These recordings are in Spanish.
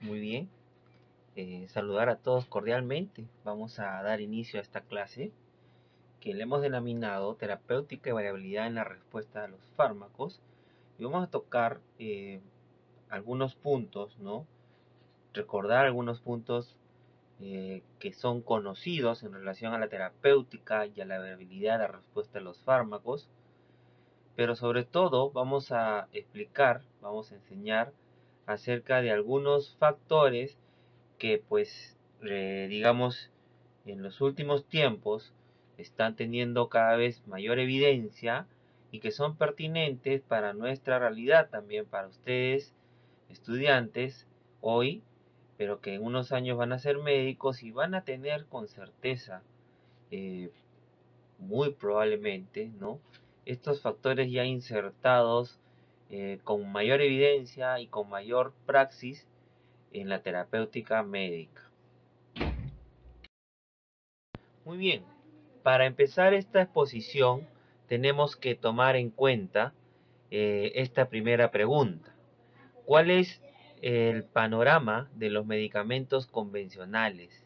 Muy bien. Saludar a todos cordialmente. Vamos a dar inicio a esta clase que le hemos denominado terapéutica y variabilidad en la respuesta a los fármacos. Y vamos a tocar algunos puntos, ¿no? Recordar algunos puntos que son conocidos en relación a la terapéutica y a la variabilidad de la respuesta a los fármacos. Pero sobre todo vamos a explicar, vamos a enseñar acerca de algunos factores que pues digamos en los últimos tiempos están teniendo cada vez mayor evidencia y que son pertinentes para nuestra realidad, también para ustedes estudiantes hoy, pero que en unos años van a ser médicos y van a tener con certeza, eh, muy probablemente, ¿no? Estos factores ya insertados con mayor evidencia y con mayor praxis en la terapéutica médica. Muy bien, para empezar esta exposición tenemos que tomar en cuenta esta primera pregunta. ¿Cuál es el panorama de los medicamentos convencionales?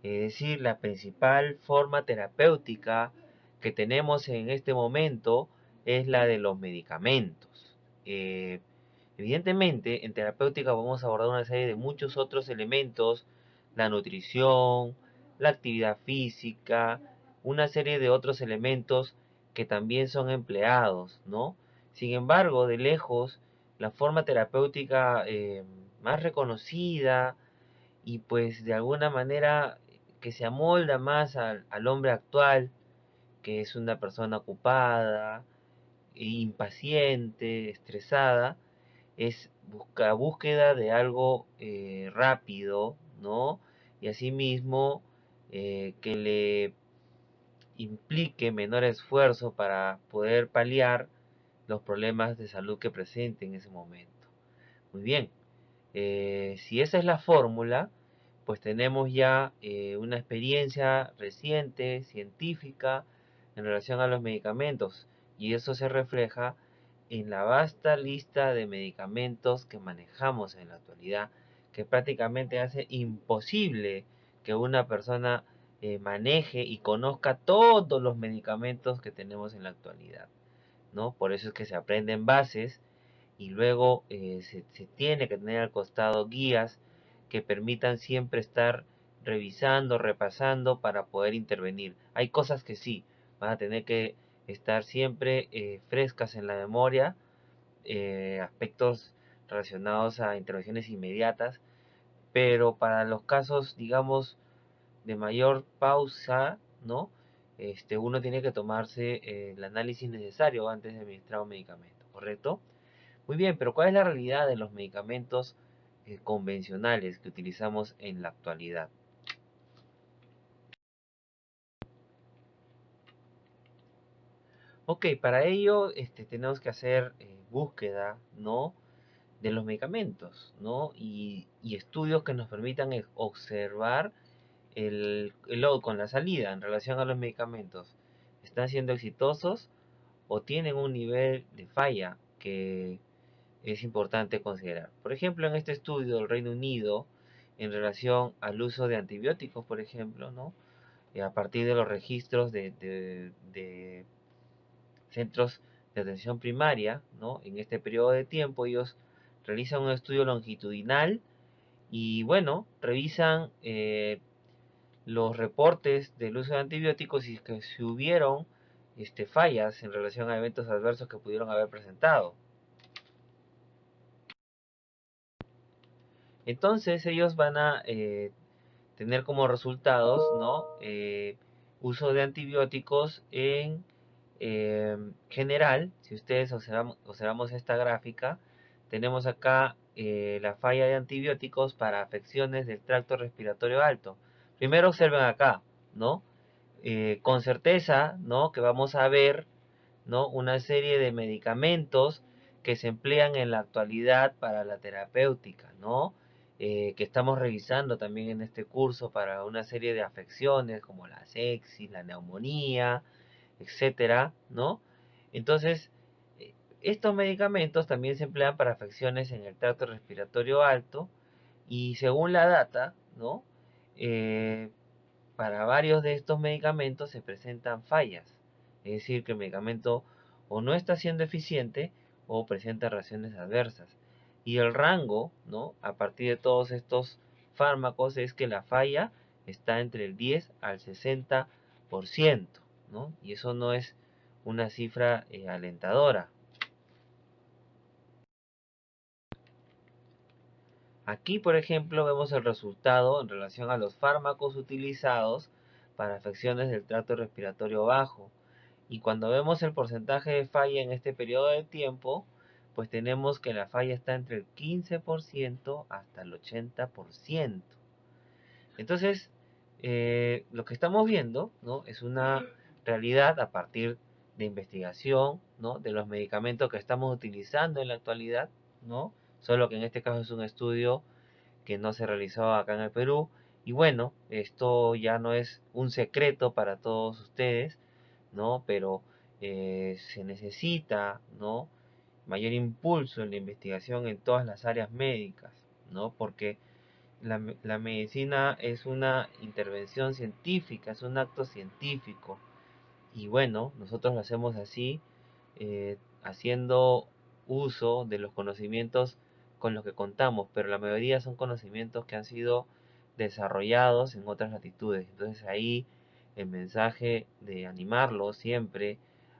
Es decir, la principal forma terapéutica que tenemos en este momento es la de los medicamentos. Eh, Evidentemente, en terapéutica vamos a abordar una serie de muchos otros elementos, la nutrición, la actividad física, una serie de otros elementos que también son empleados, ¿no? Sin embargo, de lejos, la forma terapéutica más reconocida y pues de alguna manera que se amolda más al hombre actual, que es una persona ocupada, impaciente, estresada, es búsqueda de algo rápido, ¿no? Y asimismo que le implique menor esfuerzo para poder paliar los problemas de salud que presente en ese momento. Muy bien, si esa es la fórmula, pues tenemos ya una experiencia reciente, científica, en relación a los medicamentos, y eso se refleja en la vasta lista de medicamentos que manejamos en la actualidad, que prácticamente hace imposible que una persona maneje y conozca todos los medicamentos que tenemos en la actualidad, ¿no? Por eso es que se aprenden bases y luego se tiene que tener al costado guías que permitan siempre estar revisando, repasando para poder intervenir. Hay cosas que sí, van a tener que estar siempre frescas en la memoria, aspectos relacionados a intervenciones inmediatas, pero para los casos, digamos, de mayor pausa, ¿no? Uno tiene que tomarse el análisis necesario antes de administrar un medicamento, ¿correcto? Muy bien, pero ¿cuál es la realidad de los medicamentos convencionales que utilizamos en la actualidad? Ok, para ello tenemos que hacer búsqueda, ¿no? De los medicamentos, ¿no? Y estudios que nos permitan observar el load con la salida en relación a los medicamentos. ¿Están siendo exitosos o tienen un nivel de falla que es importante considerar? Por ejemplo, en este estudio del Reino Unido, en relación al uso de antibióticos, por ejemplo, ¿no? A partir de los registros de centros de atención primaria, ¿no? En este periodo de tiempo ellos realizan un estudio longitudinal y bueno, revisan los reportes del uso de antibióticos y que si hubieron fallas en relación a eventos adversos que pudieron haber presentado. Entonces ellos van a tener como resultados, ¿no? Uso de antibióticos en general. Si ustedes observamos esta gráfica, tenemos acá la falla de antibióticos para afecciones del tracto respiratorio alto. Primero observen acá, ¿no? Con certeza, ¿no? Que vamos a ver, ¿no? Una serie de medicamentos que se emplean en la actualidad para la terapéutica, ¿no? Que estamos revisando también en este curso para una serie de afecciones como la sepsis, la neumonía, etcétera, ¿no? Entonces, estos medicamentos también se emplean para afecciones en el tracto respiratorio alto Y según la data, ¿no? Eh, para varios de estos medicamentos se presentan fallas. Es decir, que el medicamento o no está siendo eficiente o presenta reacciones adversas. Y el rango, ¿no? A partir de todos estos fármacos es que la falla está entre el 10 al 60%, ¿no? Y eso no es una cifra alentadora. Aquí, por ejemplo, vemos el resultado en relación a los fármacos utilizados para afecciones del tracto respiratorio bajo. Y cuando vemos el porcentaje de falla en este periodo de tiempo, pues tenemos que la falla está entre el 15% hasta el 80%. Entonces, lo que estamos viendo, ¿no? Es una realidad a partir de investigación, ¿no? De los medicamentos que estamos utilizando en la actualidad, ¿no? Solo que en este caso es un estudio que no se realizó acá en el Perú. Y bueno, esto ya no es un secreto para todos ustedes, ¿no? Pero se necesita, ¿no? Mayor impulso en la investigación en todas las áreas médicas, ¿no? Porque la medicina es una intervención científica, es un acto científico. Y bueno, nosotros lo hacemos así, haciendo uso de los conocimientos con los que contamos, pero la mayoría son conocimientos que han sido desarrollados en otras latitudes. Entonces ahí el mensaje de animarlos siempre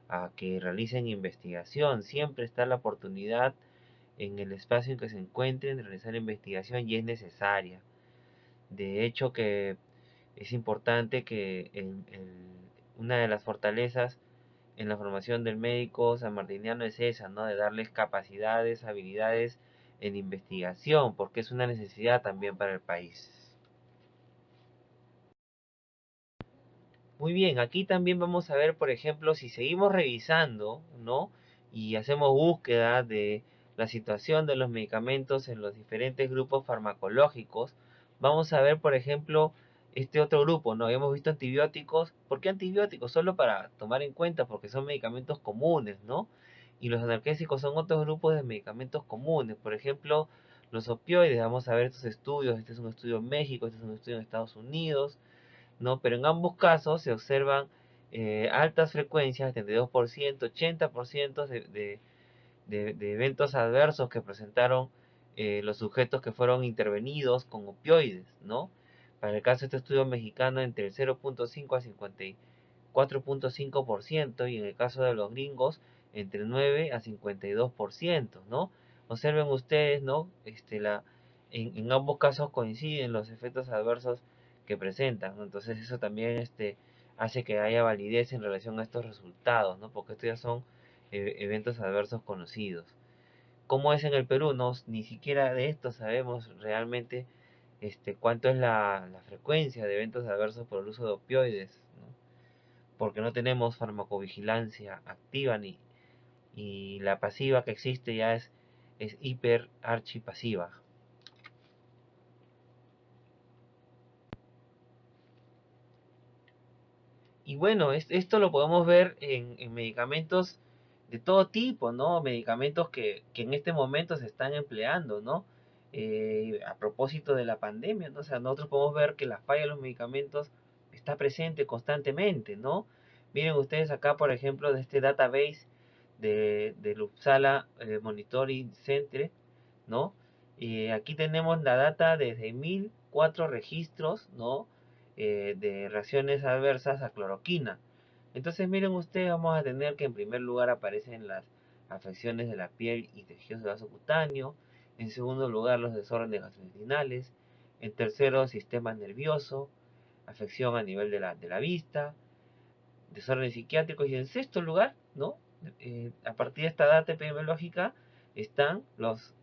a que realicen investigación, siempre está la oportunidad en el espacio en que se encuentren de realizar investigación y es necesaria. De hecho que es importante que una de las fortalezas en la formación del médico sanmartiniano es esa, ¿no? De darles capacidades, habilidades en investigación, porque es una necesidad también para el país. Muy bien, aquí también vamos a ver, por ejemplo, si seguimos revisando, ¿no? Y hacemos búsqueda de la situación de los medicamentos en los diferentes grupos farmacológicos, vamos a ver, por ejemplo, este otro grupo, ¿no? Hemos visto antibióticos. ¿Por qué antibióticos? Solo para tomar en cuenta, porque son medicamentos comunes, ¿no? Y los analgésicos son otros grupos de medicamentos comunes. Por ejemplo, los opioides, vamos a ver estos estudios. Este es un estudio en México, este es un estudio en Estados Unidos, ¿no? Pero en ambos casos se observan altas frecuencias, 72%, 80% de eventos adversos que presentaron los sujetos que fueron intervenidos con opioides, ¿no? Para el caso de este estudio mexicano, entre el 0.5 a 54.5%, y en el caso de los gringos, entre 9 a 52%, ¿no? Observen ustedes, ¿no? En ambos casos coinciden los efectos adversos que presentan, ¿no? Entonces eso también hace que haya validez en relación a estos resultados, ¿no? Porque estos ya son eventos adversos conocidos. ¿Cómo es en el Perú? No, ni siquiera de esto sabemos realmente cuánto es la frecuencia de eventos adversos por el uso de opioides, ¿no? Porque no tenemos farmacovigilancia activa y la pasiva que existe ya es hiper archipasiva. Y bueno, esto lo podemos ver en medicamentos de todo tipo, ¿no? Medicamentos que en este momento se están empleando, ¿no? A propósito de la pandemia, ¿no? O sea, nosotros podemos ver que la falla de los medicamentos está presente constantemente, ¿no? Miren ustedes acá, por ejemplo, de este database del Uppsala Monitoring Center, ¿no? Aquí tenemos la data desde 1004 registros, ¿no? De reacciones adversas a cloroquina. Entonces miren ustedes, vamos a tener que en primer lugar aparecen las afecciones de la piel y tejidos vasocutáneo, en segundo lugar los desórdenes gastrointestinales, en tercero sistema nervioso, afección a nivel de la vista, desórdenes psiquiátricos, y en sexto lugar, ¿no? A partir de esta data epidemiológica están los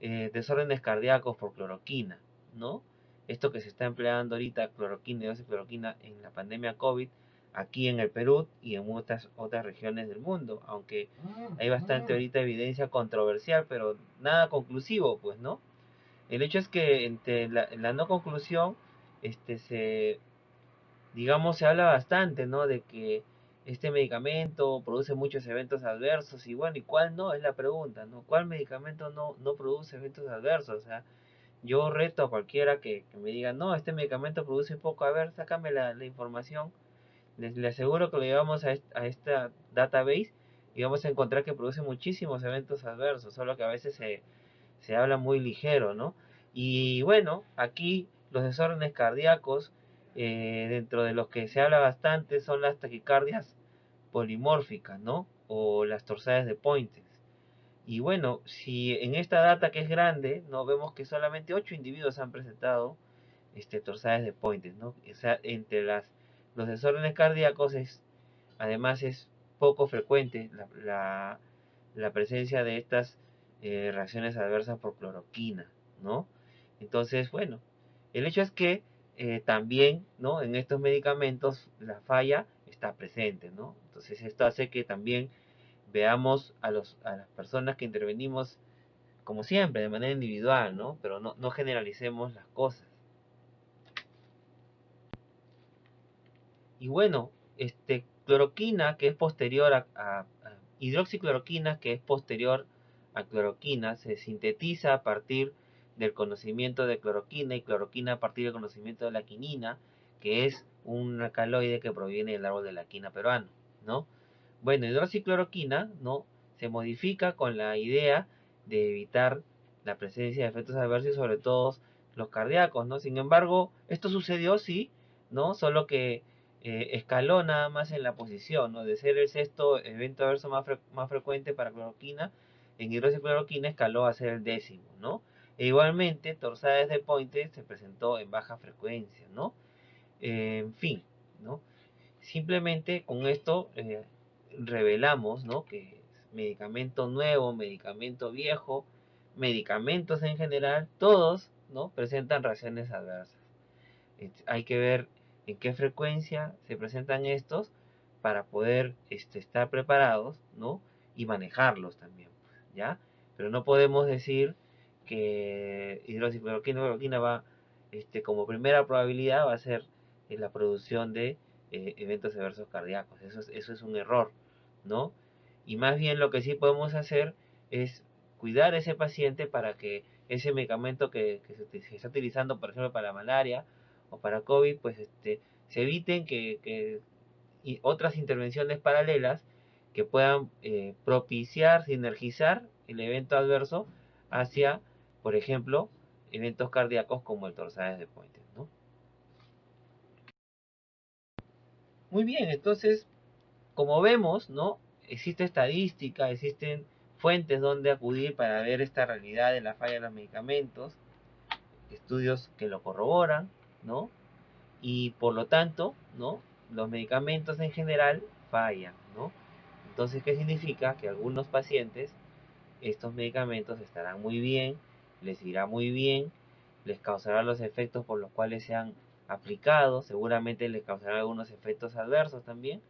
desórdenes cardíacos por cloroquina, ¿no? Esto que se está empleando ahorita, cloroquina y doxicloroquina en la pandemia COVID, aquí en el Perú y en muchas otras regiones del mundo, aunque hay bastante ahorita evidencia controversial, pero nada conclusivo, pues, ¿no? El hecho es que entre la no conclusión, se digamos, se habla bastante, ¿no? De que este medicamento produce muchos eventos adversos, y bueno, ¿y cuál no? Es la pregunta, ¿no? ¿Cuál medicamento no produce eventos adversos? O sea, yo reto a cualquiera que me diga, no, este medicamento produce poco, a ver, sácame la información. Le aseguro que lo llevamos a esta database y vamos a encontrar que produce muchísimos eventos adversos, solo que a veces se habla muy ligero, ¿no? Y bueno, aquí los desórdenes cardíacos, dentro de los que se habla bastante, son las taquicardias polimórficas, ¿no? O las torsades de Pointes. Y bueno, si en esta data que es grande, no vemos que solamente 8 individuos han presentado torsades de Pointes, ¿no? O sea, los desórdenes cardíacos además es poco frecuente la presencia de estas reacciones adversas por cloroquina, ¿no? Entonces, bueno, el hecho es que también, ¿no? En estos medicamentos la falla está presente, ¿no? Entonces esto hace que también veamos a las personas que intervenimos como siempre, de manera individual, ¿no? Pero no generalicemos las cosas. Y bueno, cloroquina, que es posterior hidroxicloroquina, que es posterior a cloroquina, se sintetiza a partir del conocimiento de cloroquina y cloroquina a partir del conocimiento de la quinina, que es un alcaloide que proviene del árbol de la quina peruano, ¿no? Bueno, hidroxicloroquina, ¿no? Se modifica con la idea de evitar la presencia de efectos adversos, sobre todo los cardíacos, ¿no? Sin embargo, esto sucedió, sí, ¿no? Solo que escaló nada más en la posición, ¿no? De ser el sexto evento adverso más frecuente para cloroquina, en hidroxicloroquina escaló a ser el décimo, ¿no? E igualmente, torsades de Pointes se presentó en baja frecuencia, ¿no? En fin, ¿no? Simplemente con esto revelamos, ¿no? Que medicamento nuevo, medicamento viejo, medicamentos en general, todos, ¿no? Presentan reacciones adversas. Hay que ver en qué frecuencia se presentan estos para poder estar preparados, ¿no? Y manejarlos también, ¿ya? Pero no podemos decir que hidroxicloroquina va, como primera probabilidad va a ser la producción de eventos adversos cardíacos. Eso es un error, ¿no? Y más bien lo que sí podemos hacer es cuidar a ese paciente para que ese medicamento que se está utilizando, por ejemplo, para la malaria, o para COVID, pues se eviten y otras intervenciones paralelas que puedan propiciar, sinergizar el evento adverso hacia, por ejemplo, eventos cardíacos como el torsades de Pointes, ¿no? Muy bien, entonces, como vemos, ¿no? Existe estadística, existen fuentes donde acudir para ver esta realidad de la falla de los medicamentos, estudios que lo corroboran, ¿no? Y por lo tanto, ¿no? Los medicamentos en general fallan, ¿no? Entonces, ¿qué significa? Que algunos pacientes, estos medicamentos estarán muy bien, les irá muy bien, les causará los efectos por los cuales se han aplicado, seguramente les causará algunos efectos adversos también,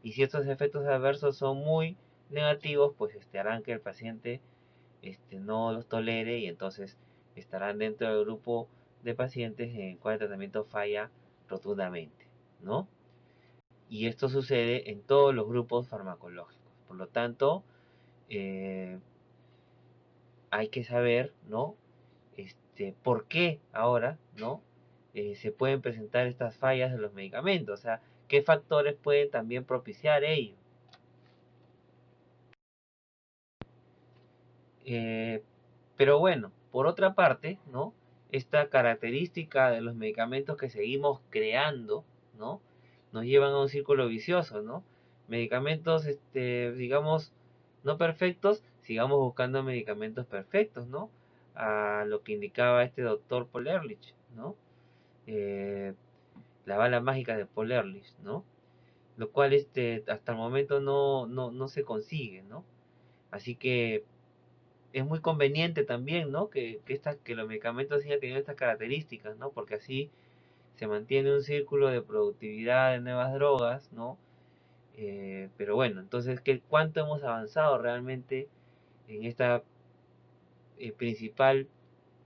y si estos efectos adversos son muy negativos, pues harán que el paciente no los tolere y entonces estarán dentro del grupo de pacientes en el cual el tratamiento falla rotundamente, ¿no? Y esto sucede en todos los grupos farmacológicos. Por lo tanto, eh, hay que saber, ¿no? ¿Por qué ahora, ¿no? Se pueden presentar estas fallas de los medicamentos, o sea, qué factores pueden también propiciar ello. Eh, pero bueno, por otra parte, ¿no? Esta característica de los medicamentos que seguimos creando, ¿no? Nos llevan a un círculo vicioso, ¿no? Medicamentos, digamos, no perfectos, sigamos buscando medicamentos perfectos, ¿no? A lo que indicaba este doctor Paul Ehrlich, ¿no? Eh, la bala mágica de Paul Ehrlich, ¿no? Lo cual hasta el momento no se consigue, ¿no? Así que es muy conveniente también, ¿no? Que los medicamentos sigan teniendo estas características, ¿no? Porque así se mantiene un círculo de productividad de nuevas drogas, ¿no? Pero bueno, entonces, ¿cuánto hemos avanzado realmente en esta principal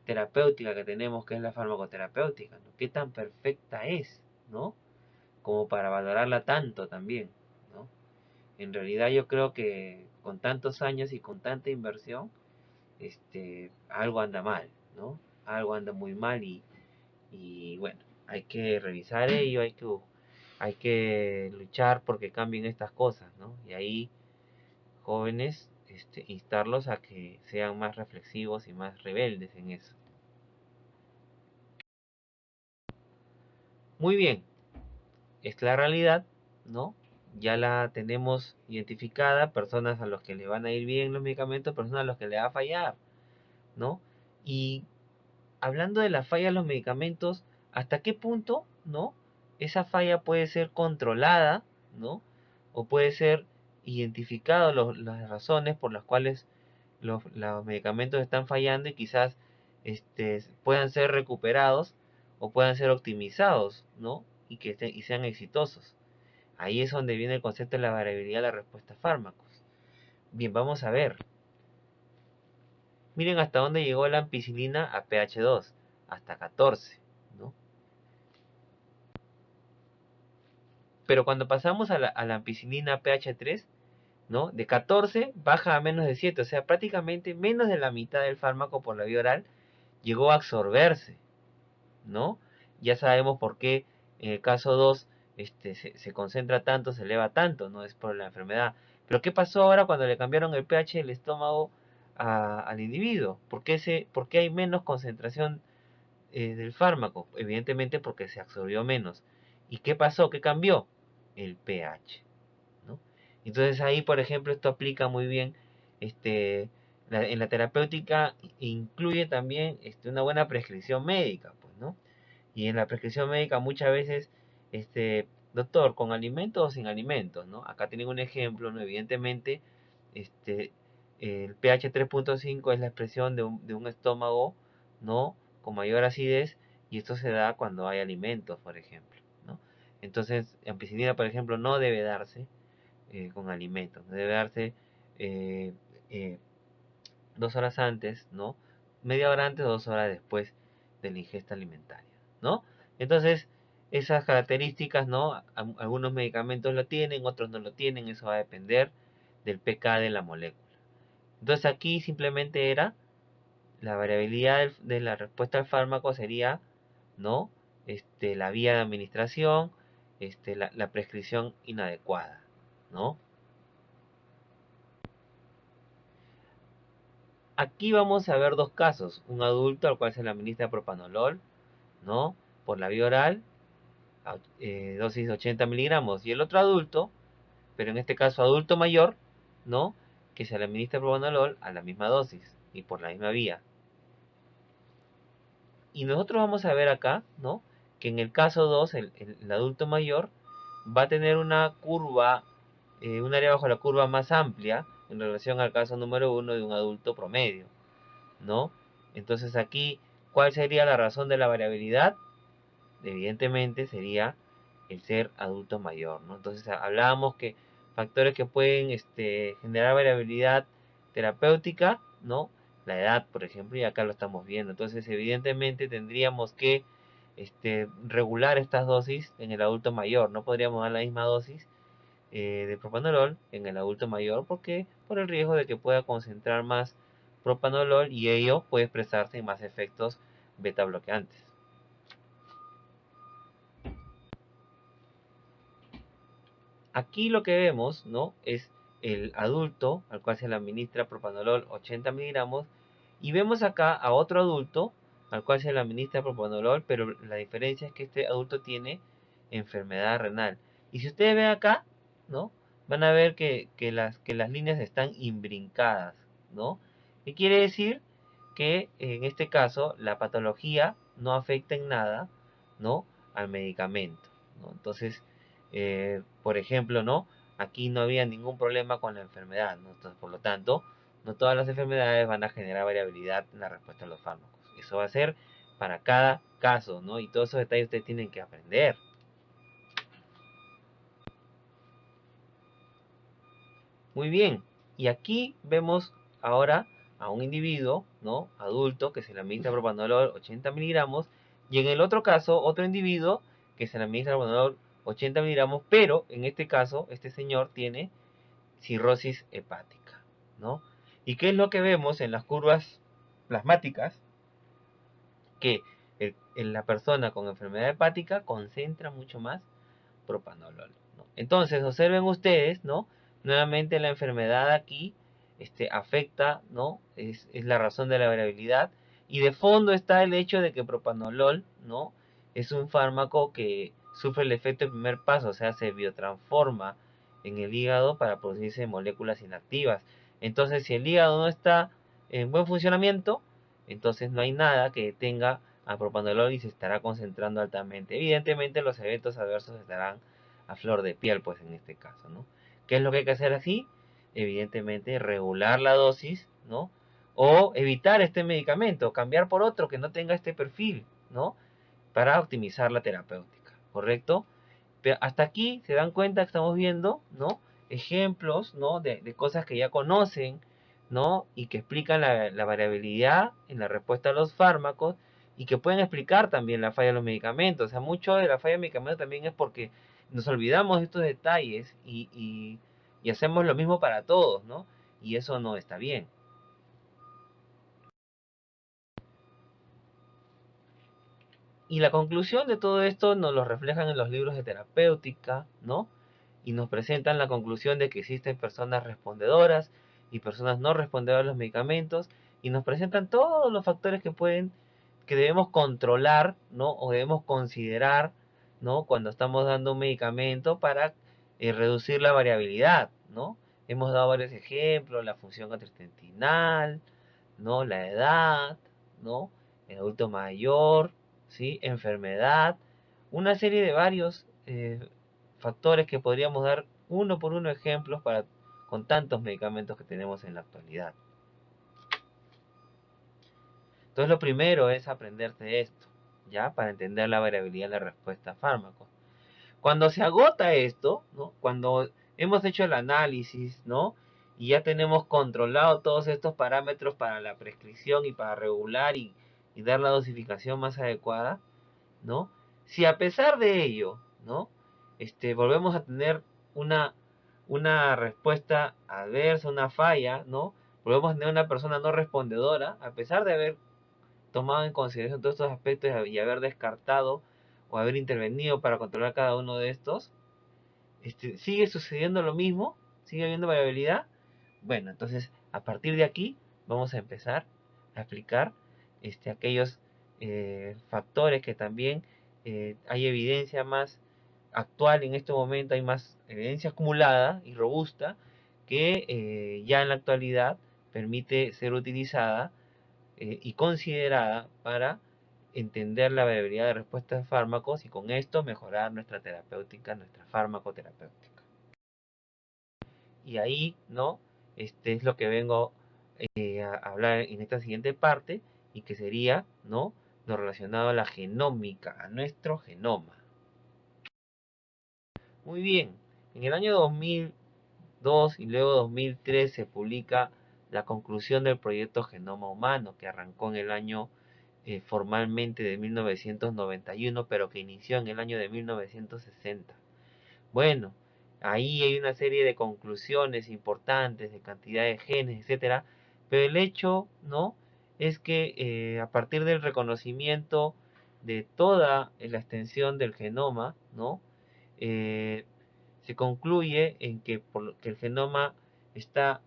terapéutica que tenemos, que es la farmacoterapéutica, ¿no? ¿Qué tan perfecta es, ¿no? Como para valorarla tanto también, ¿no? En realidad yo creo que con tantos años y con tanta inversión, algo anda mal, ¿no? algo anda muy mal y bueno, hay que revisar ello, hay que luchar porque cambien estas cosas, ¿no? Y ahí, jóvenes, instarlos a que sean más reflexivos y más rebeldes en eso. Muy bien, es la realidad, ¿no? Ya la tenemos identificada, personas a los que le van a ir bien los medicamentos, personas a los que le va a fallar, ¿no? Y hablando de la falla de los medicamentos, ¿hasta qué punto, no? Esa falla puede ser controlada, ¿no? O puede ser identificado las razones por las cuales los medicamentos están fallando y quizás puedan ser recuperados o puedan ser optimizados, ¿no? Y sean exitosos. Ahí es donde viene el concepto de la variabilidad de la respuesta a fármacos. Bien, vamos a ver. Miren hasta dónde llegó la ampicilina a pH 2, hasta 14, ¿no? Pero cuando pasamos a la ampicilina a pH 3, ¿no? De 14 baja a menos de 7, o sea, prácticamente menos de la mitad del fármaco por la vía oral llegó a absorberse, ¿no? Ya sabemos por qué en el caso 2 se concentra tanto, se eleva tanto, no es por la enfermedad. Pero ¿qué pasó ahora cuando le cambiaron el pH del estómago al individuo? ¿Por qué hay menos concentración del fármaco? Evidentemente porque se absorbió menos. ¿Y qué pasó? ¿Qué cambió? El pH, ¿no? Entonces ahí, por ejemplo, esto aplica muy bien en la terapéutica, incluye también una buena prescripción médica, pues, ¿no? Y en la prescripción médica muchas veces, doctor, ¿con alimentos o sin alimentos, no? Acá tienen un ejemplo, ¿no? Evidentemente, este, el pH 3.5 es la expresión de un estómago, ¿no? Con mayor acidez, y esto se da cuando hay alimentos, por ejemplo, ¿no? Entonces, ampicilina, por ejemplo, no debe darse con alimentos, debe darse eh, eh, 2 horas antes, ¿no? Media hora antes o 2 horas después de la ingesta alimentaria, ¿no? Entonces, esas características, ¿no? Algunos medicamentos lo tienen, otros no lo tienen, eso va a depender del pK de la molécula. Entonces aquí simplemente era la variabilidad de la respuesta al fármaco sería, ¿no? La vía de administración, la prescripción inadecuada, ¿no? Aquí vamos a ver dos casos, un adulto al cual se le administra propanolol, ¿no? Por la vía oral, dosis de 80 miligramos, y el otro adulto, pero en este caso adulto mayor, ¿no? Que se le administra propanolol a la misma dosis y por la misma vía. Y nosotros vamos a ver acá, ¿no? Que en el caso 2, el adulto mayor va a tener una curva, un área bajo la curva más amplia en relación al caso número 1 de un adulto promedio, ¿no? Entonces aquí, ¿cuál sería la razón de la variabilidad? Evidentemente sería el ser adulto mayor, ¿no? Entonces hablábamos que factores que pueden generar variabilidad terapéutica, ¿no? La edad, por ejemplo, y acá lo estamos viendo. Entonces, evidentemente tendríamos que regular estas dosis en el adulto mayor. No podríamos dar la misma dosis de propanolol en el adulto mayor porque por el riesgo de que pueda concentrar más propanolol y ello puede expresarse en más efectos beta bloqueantes. Aquí lo que vemos, ¿no? Es el adulto al cual se le administra propanolol 80 miligramos y vemos acá a otro adulto al cual se le administra propanolol, pero la diferencia es que este adulto tiene enfermedad renal. Y si ustedes ven acá, ¿no? Van a ver que las líneas están imbrincadas, ¿no? ¿Qué quiere decir? Que en este caso la patología no afecta en nada, ¿no? Al medicamento, ¿no? Entonces, por ejemplo, ¿no? Aquí no había ningún problema con la enfermedad, ¿no? Entonces, por lo tanto, no todas las enfermedades van a generar variabilidad en la respuesta a los fármacos. Eso va a ser para cada caso, ¿no? Y todos esos detalles ustedes tienen que aprender. Muy bien. Y aquí vemos ahora a un individuo, ¿no? Adulto que se le administra propanolol 80 miligramos. Y en el otro caso, otro individuo que se le administra propanolol 80 miligramos. Pero en este caso, este señor tiene cirrosis hepática, ¿no? ¿Y qué es lo que vemos en las curvas plasmáticas? que la persona con enfermedad hepática concentra mucho más propanolol, ¿no? Entonces, observen ustedes, ¿no? Nuevamente la enfermedad aquí afecta, ¿no? Es la razón de la variabilidad. Y de fondo está el hecho de que propanolol, ¿no? Es un fármaco que sufre el efecto del primer paso, o sea, se biotransforma en el hígado para producirse moléculas inactivas. Entonces, si el hígado no está en buen funcionamiento, entonces no hay nada que detenga a propanolol y se estará concentrando altamente. Evidentemente los eventos adversos estarán a flor de piel, pues en este caso, ¿no? ¿Qué es lo que hay que hacer así? Evidentemente regular la dosis, ¿no? O evitar este medicamento, cambiar por otro que no tenga este perfil, ¿no? Para optimizar la terapéutica, ¿correcto? Pero hasta aquí se dan cuenta que estamos viendo, ¿no? Ejemplos, ¿no? De cosas que ya conocen, ¿no? Y que explican la variabilidad en la respuesta a los fármacos y que pueden explicar también la falla de los medicamentos. O sea, mucho de la falla de medicamentos también es porque nos olvidamos de estos detalles y hacemos lo mismo para todos, ¿no? Y eso no está bien. Y la conclusión de todo esto nos lo reflejan en los libros de terapéutica, ¿no? Y nos presentan la conclusión de que existen personas respondedoras y personas no respondedoras a los medicamentos y nos presentan todos los factores que debemos controlar, ¿no? O debemos considerar, ¿no? Cuando estamos dando un medicamento para reducir la variabilidad, ¿no? Hemos dado varios ejemplos, la función gastrointestinal, ¿no? La edad, ¿no? El adulto mayor, ¿sí? Enfermedad, una serie de varios factores que podríamos dar uno por uno ejemplos con tantos medicamentos que tenemos en la actualidad. Entonces lo primero es aprenderse esto, ¿ya? Para entender la variabilidad de la respuesta a fármacos. Cuando se agota esto, ¿no? Cuando hemos hecho el análisis, ¿no? Y ya tenemos controlado todos estos parámetros para la prescripción y para regular y dar la dosificación más adecuada, ¿no? Si a pesar de ello, ¿no? Volvemos a tener una, una respuesta adversa, una falla, ¿no? Volvemos a tener una persona no respondedora, a pesar de haber tomado en consideración todos estos aspectos y haber descartado o haber intervenido para controlar cada uno de estos, sigue sucediendo lo mismo, sigue habiendo variabilidad. Bueno, entonces a partir de aquí vamos a empezar a explicar aquellos factores que también hay evidencia más actual en este momento, hay más evidencia acumulada y robusta que ya en la actualidad permite ser utilizada y considerada para entender la variabilidad de respuesta de fármacos y con esto mejorar nuestra terapéutica, nuestra farmacoterapéutica. Y ahí, ¿no? Es lo que vengo a hablar en esta siguiente parte y que sería, ¿no? Lo relacionado a la genómica, a nuestro genoma. Muy bien, en el año 2002 y luego 2003 se publica la conclusión del proyecto Genoma Humano, que arrancó en el año formalmente de 1991, pero que inició en el año de 1960. Bueno, ahí hay una serie de conclusiones importantes de cantidad de genes, etcétera, pero el hecho, ¿no? Es que a partir del reconocimiento de toda la extensión del genoma, ¿no? Eh, se concluye en que el genoma está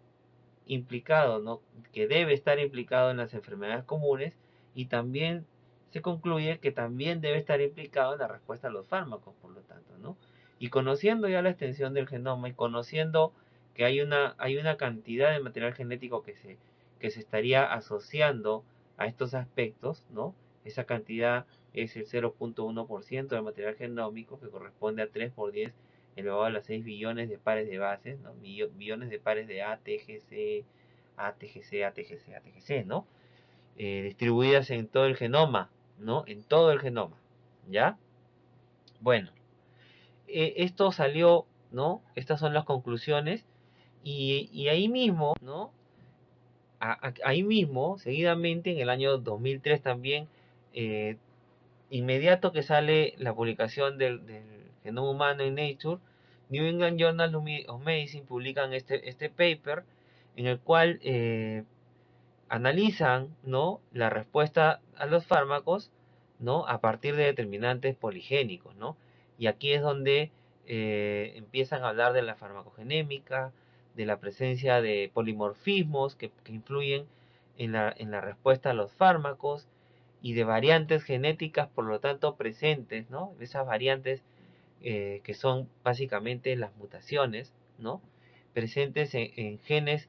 implicado, ¿no? Que debe estar implicado en las enfermedades comunes y también se concluye que también debe estar implicado en la respuesta a los fármacos, por lo tanto, ¿no? Y conociendo ya la extensión del genoma y conociendo que hay una cantidad de material genético que se estaría asociando a estos aspectos, ¿no? Esa cantidad es el 0.1% del material genómico, que corresponde a 3 por 10 elevado a las 6 billones de pares de bases, ¿no? Billones de pares de ATGC, ATGC, ATGC, ATGC, ¿no? Distribuidas en todo el genoma, ¿no? En todo el genoma, ¿ya? Bueno, esto salió, ¿no? Estas son las conclusiones y ahí mismo, ¿no? Ahí mismo, seguidamente, en el año 2003 también, eh, inmediato que sale la publicación del genoma humano en Nature, New England Journal of Medicine publican este paper en el cual analizan, ¿no?, la respuesta a los fármacos, ¿no?, a partir de determinantes poligénicos, ¿no? Y aquí es donde empiezan a hablar de la farmacogenémica, de la presencia de polimorfismos que influyen en la respuesta a los fármacos, y de variantes genéticas, por lo tanto, presentes, ¿no? Esas variantes que son básicamente las mutaciones, ¿no?, presentes en genes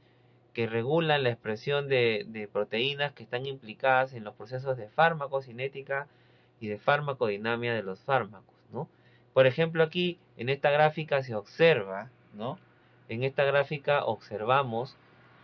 que regulan la expresión de proteínas que están implicadas en los procesos de farmacocinética y de farmacodinámica de los fármacos, ¿no? Por ejemplo, aquí en esta gráfica se observa, ¿no? En esta gráfica observamos,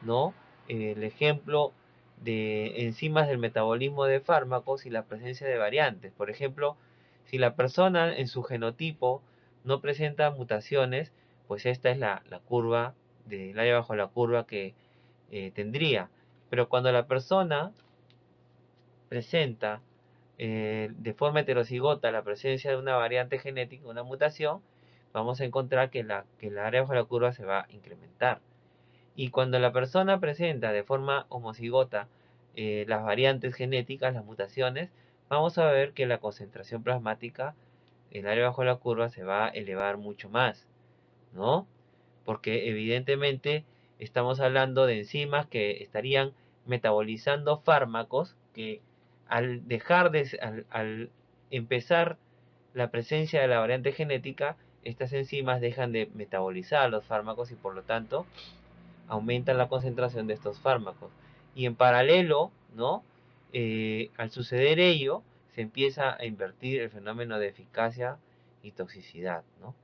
¿no?, el ejemplo de enzimas del metabolismo de fármacos y la presencia de variantes. Por ejemplo, si la persona en su genotipo no presenta mutaciones, pues esta es la curva del área bajo la curva que tendría. Pero cuando la persona presenta de forma heterocigota la presencia de una variante genética, una mutación, vamos a encontrar que la área bajo la curva se va a incrementar. Y cuando la persona presenta de forma homocigota las variantes genéticas, las mutaciones, vamos a ver que la concentración plasmática en el área bajo la curva se va a elevar mucho más, ¿no? Porque evidentemente estamos hablando de enzimas que estarían metabolizando fármacos que al al empezar la presencia de la variante genética, estas enzimas dejan de metabolizar los fármacos y por lo tanto aumentan la concentración de estos fármacos. Y en paralelo, ¿no?, al suceder ello, se empieza a invertir el fenómeno de eficacia y toxicidad, ¿no?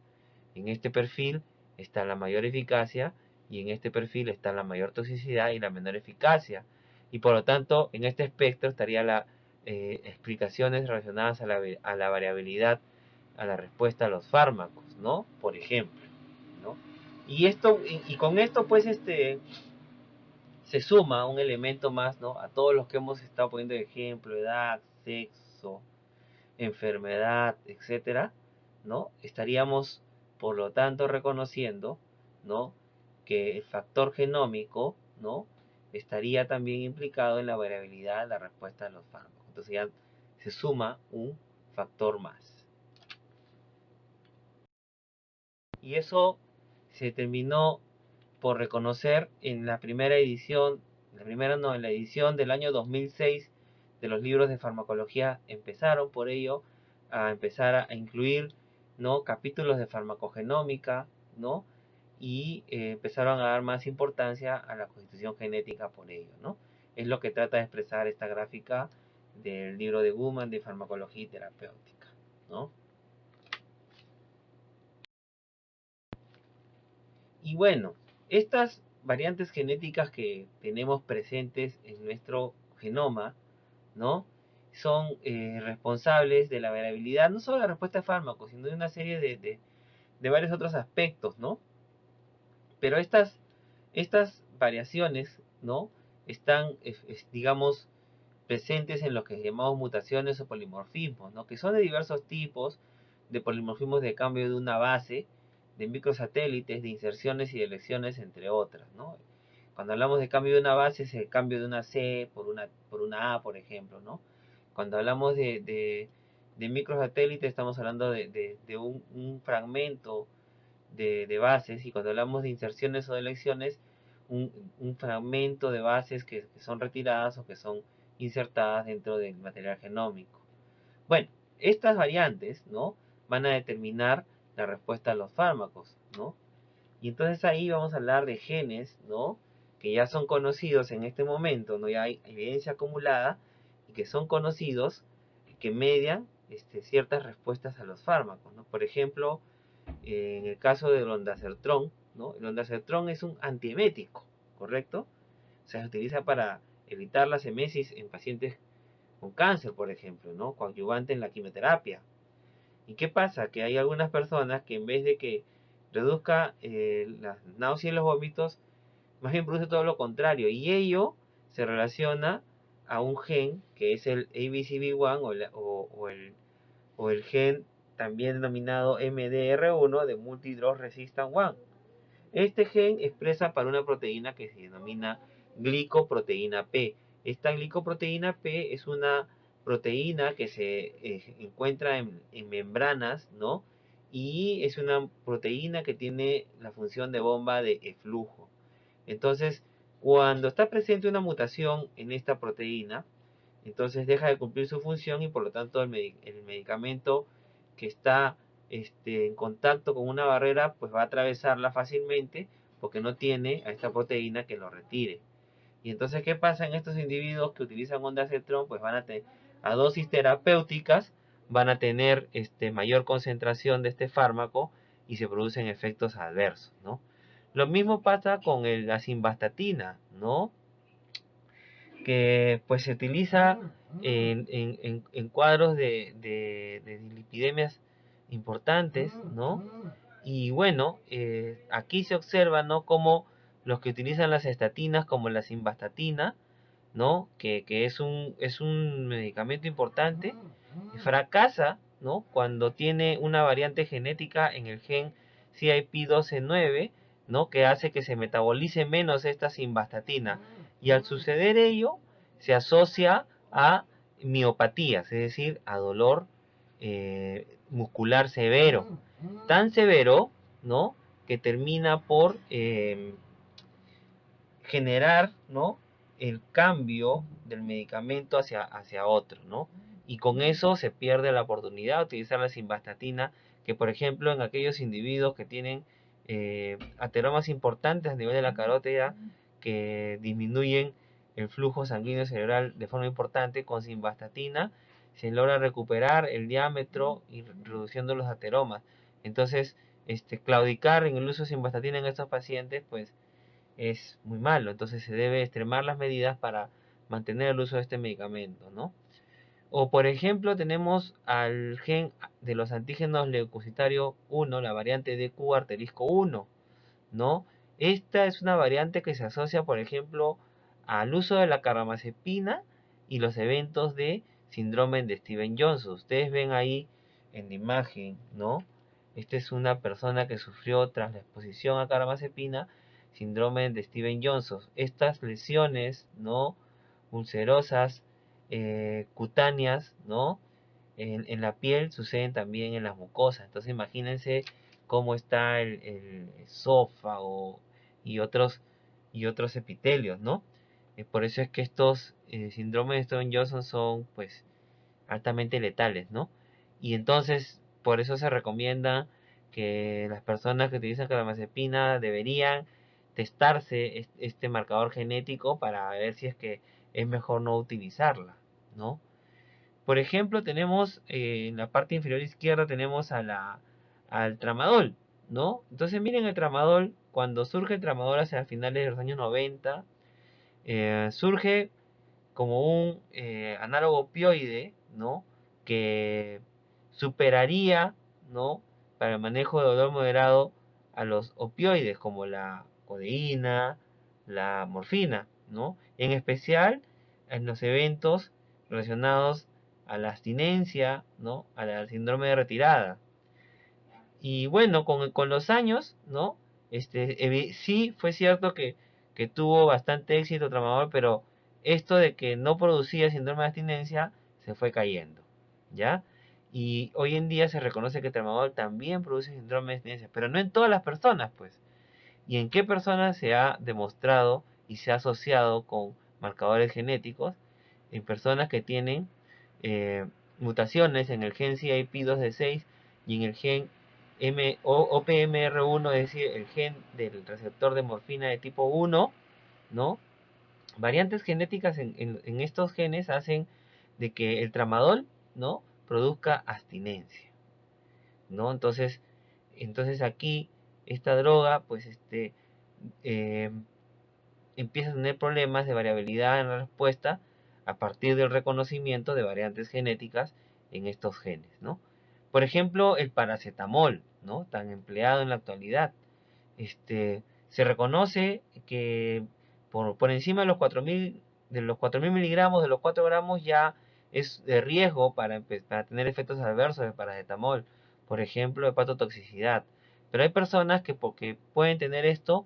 En este perfil está la mayor eficacia y en este perfil está la mayor toxicidad y la menor eficacia. Y por lo tanto, en este espectro estaría las explicaciones relacionadas a la variabilidad, a la respuesta a los fármacos, ¿no? Por ejemplo, ¿no? Y con esto, pues, se suma un elemento más, ¿no?, a todos los que hemos estado poniendo de ejemplo: edad, sexo, enfermedad, etcétera, ¿no? Estaríamos, por lo tanto, reconociendo, ¿no?, que el factor genómico, ¿no?, estaría también implicado en la variabilidad de la respuesta a los fármacos. Entonces ya se suma un factor más. Y eso se terminó por reconocer en la primera edición, en la edición del año 2006 de los libros de farmacología. Empezaron por ello a empezar a incluir, ¿no?, capítulos de farmacogenómica, ¿no?, y empezaron a dar más importancia a la constitución genética por ello, ¿no? Es lo que trata de expresar esta gráfica del libro de Guman de farmacología y terapéutica, ¿no? Y bueno, estas variantes genéticas que tenemos presentes en nuestro genoma, ¿no?, son responsables de la variabilidad, no solo de la respuesta a fármacos, sino de una serie de varios otros aspectos, ¿no? Pero estas variaciones, ¿no?, están, digamos, presentes en lo que llamamos mutaciones o polimorfismos, ¿no?, que son de diversos tipos, de polimorfismos de cambio de una base, de microsatélites, de inserciones y de elecciones, entre otras, ¿no? Cuando hablamos de cambio de una base, es el cambio de una C por una A, por ejemplo, ¿no? Cuando hablamos de microsatélites, estamos hablando de un fragmento de bases, y cuando hablamos de inserciones o de elecciones, un fragmento de bases que son retiradas o que son insertadas dentro del material genómico. Bueno, estas variantes, ¿no?, van a determinar la respuesta a los fármacos, ¿no? Y entonces ahí vamos a hablar de genes, ¿no?, que ya son conocidos en este momento, ¿no? Ya hay evidencia acumulada y que son conocidos, que median ciertas respuestas a los fármacos, ¿no? Por ejemplo, en el caso del ondansetron, ¿no? El ondansetron es un antiemético, ¿correcto? O sea, se utiliza para evitar la emesis en pacientes con cáncer, por ejemplo, ¿no?, coadyuvante en la quimioterapia. ¿Y qué pasa? Que hay algunas personas que en vez de que reduzca las náuseas y los vómitos, más bien produce todo lo contrario. Y ello se relaciona a un gen que es el ABCB1 o el gen también denominado MDR1 de Multidrug Resistant 1. Este gen expresa para una proteína que se denomina glicoproteína P. Esta glicoproteína P es una proteína que se encuentra en membranas, ¿no? Y es una proteína que tiene la función de bomba de eflujo. Entonces, cuando está presente una mutación en esta proteína, entonces deja de cumplir su función y por lo tanto el medicamento que está en contacto con una barrera pues va a atravesarla fácilmente porque no tiene a esta proteína que lo retire. Y entonces, ¿qué pasa en estos individuos que utilizan ondansetron? Pues van a tener, a dosis terapéuticas, van a tener mayor concentración de este fármaco y se producen efectos adversos, ¿no? Lo mismo pasa con la simvastatina, ¿no? Que pues se utiliza en cuadros de lipidemias importantes, ¿no? Y bueno, aquí se observa, ¿no? Como los que utilizan las estatinas, como la simvastatina, ¿no? Que es un medicamento importante, fracasa, ¿no? Cuando tiene una variante genética en el gen CIP12-9, ¿no? Que hace que se metabolice menos esta simvastatina. Y al suceder ello, se asocia a miopatías, es decir, a dolor muscular severo. Tan severo, ¿no? Que termina por generar, ¿no? El cambio del medicamento hacia otro, ¿no? Y con eso se pierde la oportunidad de utilizar la simvastatina, que por ejemplo en aquellos individuos que tienen ateromas importantes a nivel de la carótida, que disminuyen el flujo sanguíneo cerebral de forma importante, con simvastatina se logra recuperar el diámetro y reduciendo los ateromas. Entonces, claudicar en el uso de simvastatina en estos pacientes, pues es muy malo. Entonces se debe extremar las medidas para mantener el uso de este medicamento, ¿no? O por ejemplo tenemos al gen de los antígenos leucocitario 1, la variante DQ arterisco 1, ¿no? Esta es una variante que se asocia, por ejemplo, al uso de la carbamazepina y los eventos de síndrome de Stevens-Johnson. Ustedes ven ahí en la imagen, ¿no? Esta es una persona que sufrió tras la exposición a carbamazepina síndrome de Stevens-Johnson. Estas lesiones, ¿no? Ulcerosas, cutáneas, ¿no? En la piel suceden también en las mucosas. Entonces imagínense cómo está el esófago y otros epitelios, ¿no? Por eso es que estos síndromes de Stevens-Johnson son pues altamente letales, ¿no? Y entonces por eso se recomienda que las personas que utilizan carbamazepina deberían testarse este marcador genético para ver si es que es mejor no utilizarla, ¿no? Por ejemplo, tenemos en la parte inferior izquierda tenemos al tramadol, ¿no? Entonces miren el tramadol, cuando surge el tramadol hacia finales de los años 90, surge como un análogo opioide, ¿no? Que superaría, ¿no? Para el manejo de dolor moderado a los opioides como la codeína, la morfina, ¿no? En especial en los eventos relacionados a la abstinencia, ¿no? Al síndrome de retirada. Y bueno, con los años, ¿no? Sí fue cierto que tuvo bastante éxito Tramadol, pero esto de que no producía síndrome de abstinencia se fue cayendo, ¿ya? Y hoy en día se reconoce que Tramadol también produce síndrome de abstinencia, pero no en todas las personas, pues. ¿Y en qué personas se ha demostrado y se ha asociado con marcadores genéticos? En personas que tienen mutaciones en el gen CIP2D6 y en el gen OPMR1, es decir, el gen del receptor de morfina de tipo 1, ¿no? Variantes genéticas en estos genes hacen de que el tramadol, ¿no? Produzca abstinencia, ¿no? Entonces aquí esta droga, pues eh, empieza a tener problemas de variabilidad en la respuesta a partir del reconocimiento de variantes genéticas en estos genes, ¿no? Por ejemplo, el paracetamol, ¿no? Tan empleado en la actualidad. Se reconoce que por encima de los 4.000 miligramos, de los 4 gramos, ya es de riesgo para tener efectos adversos de paracetamol, por ejemplo, hepatotoxicidad. Pero hay personas que porque pueden tener esto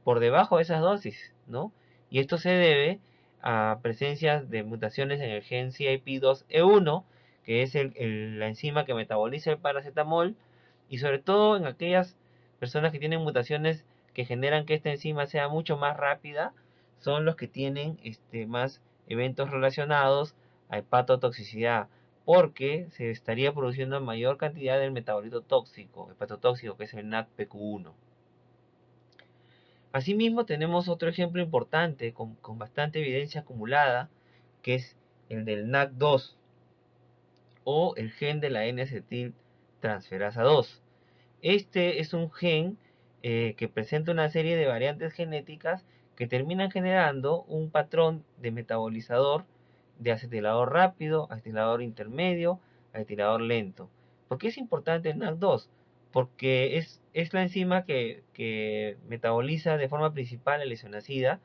por debajo de esas dosis, ¿no? y esto se debe a presencias de mutaciones en el gen CYP2E1, que es la enzima que metaboliza el paracetamol, y sobre todo en aquellas personas que tienen mutaciones que generan que esta enzima sea mucho más rápida, son los que tienen más eventos relacionados a hepatotoxicidad, porque se estaría produciendo mayor cantidad del metabolito tóxico, hepatotóxico, que es el NADPQ1. Asimismo, tenemos otro ejemplo importante con bastante evidencia acumulada, que es el del NAC2 o el gen de la N-acetiltransferasa 2. Este es un gen que presenta una serie de variantes genéticas que terminan generando un patrón de metabolizador de acetilador rápido, acetilador intermedio, acetilador lento. ¿Por qué es importante el NAC2? Porque es la enzima que metaboliza de forma principal la lisonacida,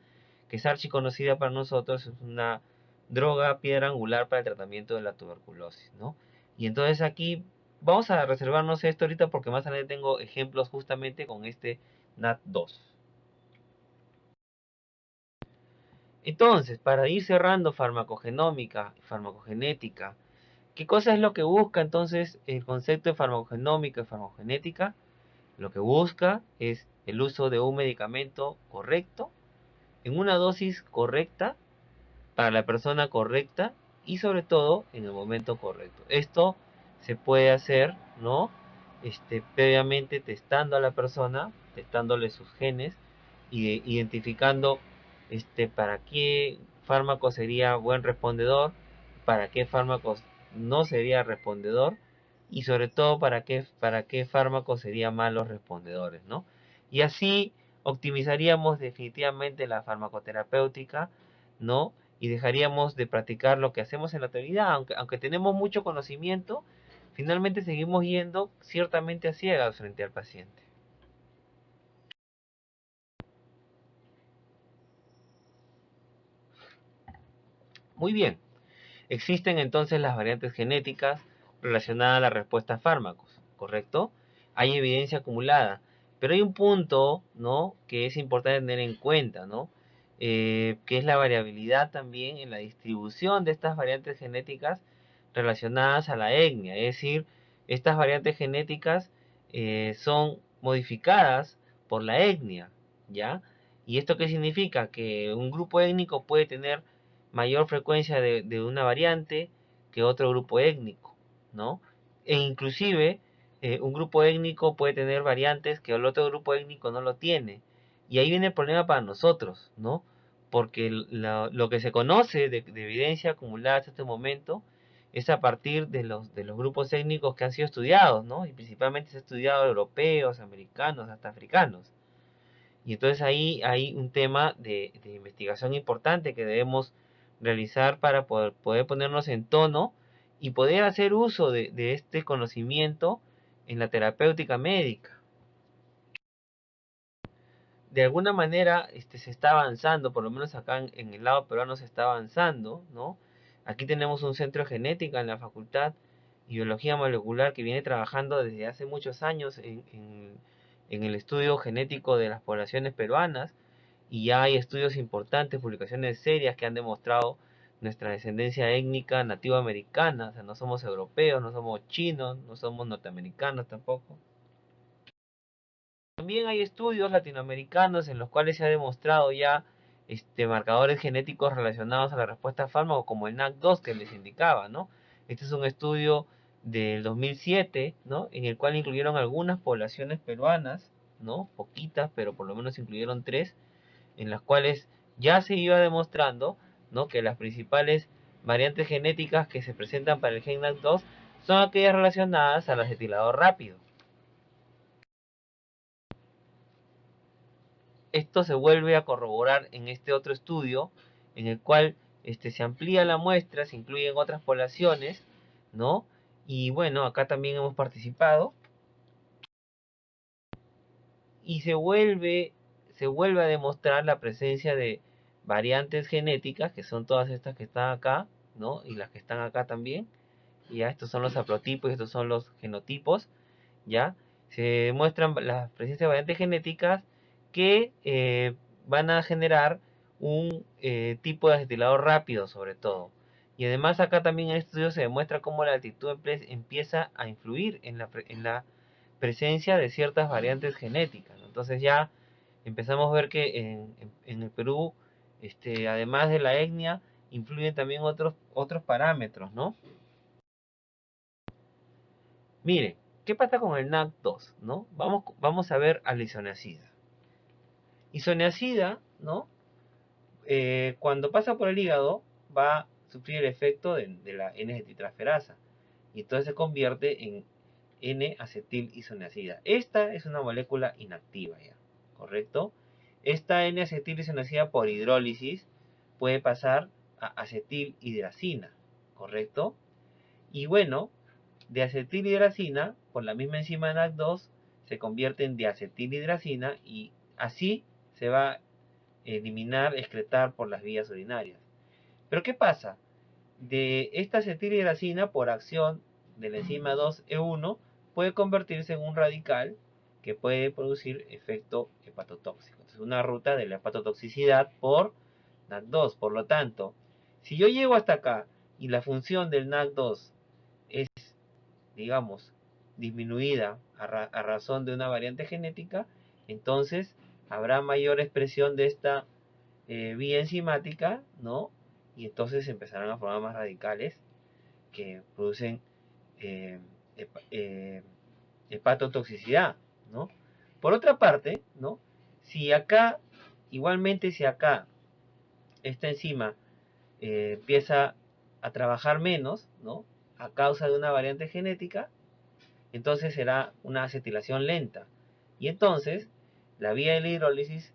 que es archiconocida para nosotros, es una droga piedra angular para el tratamiento de la tuberculosis, ¿no? Y entonces aquí vamos a reservarnos esto ahorita porque más adelante tengo ejemplos justamente con este NAT2. Entonces, para ir cerrando farmacogenómica y farmacogenética, ¿qué cosa es lo que busca entonces el concepto de farmacogenómica y farmacogenética? Lo que busca es el uso de un medicamento correcto, en una dosis correcta, para la persona correcta y sobre todo en el momento correcto. Esto se puede hacer, ¿no? Previamente testando a la persona, testándole sus genes y identificando para qué fármaco sería buen respondedor, para qué fármacos no sería respondedor y sobre todo para qué fármacos serían malos respondedores, ¿no? Y así optimizaríamos definitivamente la farmacoterapéutica, ¿no? Y dejaríamos de practicar lo que hacemos en la actualidad, aunque tenemos mucho conocimiento, finalmente seguimos yendo ciertamente a ciegas frente al paciente. Muy bien, existen entonces las variantes genéticas relacionadas a la respuesta a fármacos, ¿correcto? Hay evidencia acumulada, pero hay un punto, ¿no?, que es importante tener en cuenta, ¿no? Que es la variabilidad también en la distribución de estas variantes genéticas relacionadas a la etnia, es decir, estas variantes genéticas son modificadas por la etnia, ¿ya? ¿Y esto qué significa? Que un grupo étnico puede tener mayor frecuencia de una variante que otro grupo étnico, ¿no? E inclusive un grupo étnico puede tener variantes que el otro grupo étnico no lo tiene. Y ahí viene el problema para nosotros, ¿no? Porque lo que se conoce de evidencia acumulada hasta este momento es a partir de los grupos étnicos que han sido estudiados, ¿no? Y principalmente se ha estudiado europeos, americanos, hasta africanos. Y entonces ahí hay un tema de investigación importante que debemos realizar para poder ponernos en tono y poder hacer uso de este conocimiento en la terapéutica médica. De alguna manera se está avanzando, por lo menos acá en el lado peruano se está avanzando, ¿no? Aquí tenemos un centro de genética en la Facultad y Biología Molecular que viene trabajando desde hace muchos años en el estudio genético de las poblaciones peruanas, y ya hay estudios importantes, publicaciones serias que han demostrado nuestra descendencia étnica nativa americana, o sea, no somos europeos, no somos chinos, no somos norteamericanos tampoco. También hay estudios latinoamericanos en los cuales se ha demostrado ya marcadores genéticos relacionados a la respuesta a fármacos como el NAC2 que les indicaba, ¿no? Este es un estudio del 2007, ¿no?, en el cual incluyeron algunas poblaciones peruanas, ¿no?, poquitas, pero por lo menos incluyeron 3, en las cuales ya se iba demostrando, ¿no?, que las principales variantes genéticas que se presentan para el gen NAC2 son aquellas relacionadas al acetilador rápido. Esto se vuelve a corroborar en este otro estudio, en el cual se amplía la muestra, se incluyen otras poblaciones, ¿no? Y bueno, acá también hemos participado. Y se vuelve a demostrar la presencia de variantes genéticas, que son todas estas que están acá, ¿no? Y las que están acá también. Y ya estos son los haplotipos y estos son los genotipos, ¿ya? Se demuestran la presencia de variantes genéticas que van a generar un tipo de acetilador rápido sobre todo. Y además acá también en el estudio se demuestra cómo la altitud empieza a influir en la presencia de ciertas variantes genéticas, ¿no? Entonces ya empezamos a ver que en el Perú, además de la etnia, influyen también otros parámetros, ¿no? Miren, ¿qué pasa con el NAC2? ¿No? Vamos a ver a la isoniazida. Isoniazida, ¿no? Cuando pasa por el hígado, va a sufrir el efecto de la N-acetiltransferasa. Y entonces se convierte en N-acetil-isoniazida. Esta es una molécula inactiva ya, ¿correcto? Esta N-acetil-isoniazida por hidrólisis puede pasar a acetilhidracina, ¿correcto? Y bueno, de acetilhidracina, por la misma enzima NAC2, se convierte en diacetilhidracina y así se va a eliminar, excretar por las vías urinarias. Pero ¿qué pasa? De esta acetilhidracina, por acción de la enzima 2E1, puede convertirse en un radical que puede producir efecto hepatotóxico. Entonces, una ruta de la hepatotoxicidad por NAC2. Por lo tanto, si yo llego hasta acá y la función del NAC2 es, digamos, disminuida a razón de una variante genética, entonces habrá mayor expresión de esta vía enzimática, ¿no? Y entonces empezarán a formar más radicales que producen eh, eh, hepatotoxicidad, ¿no? Por otra parte, ¿no? Si acá, igualmente si acá esta enzima empieza a trabajar menos, ¿no? A causa de una variante genética, entonces será una acetilación lenta. Y entonces la vía de la hidrólisis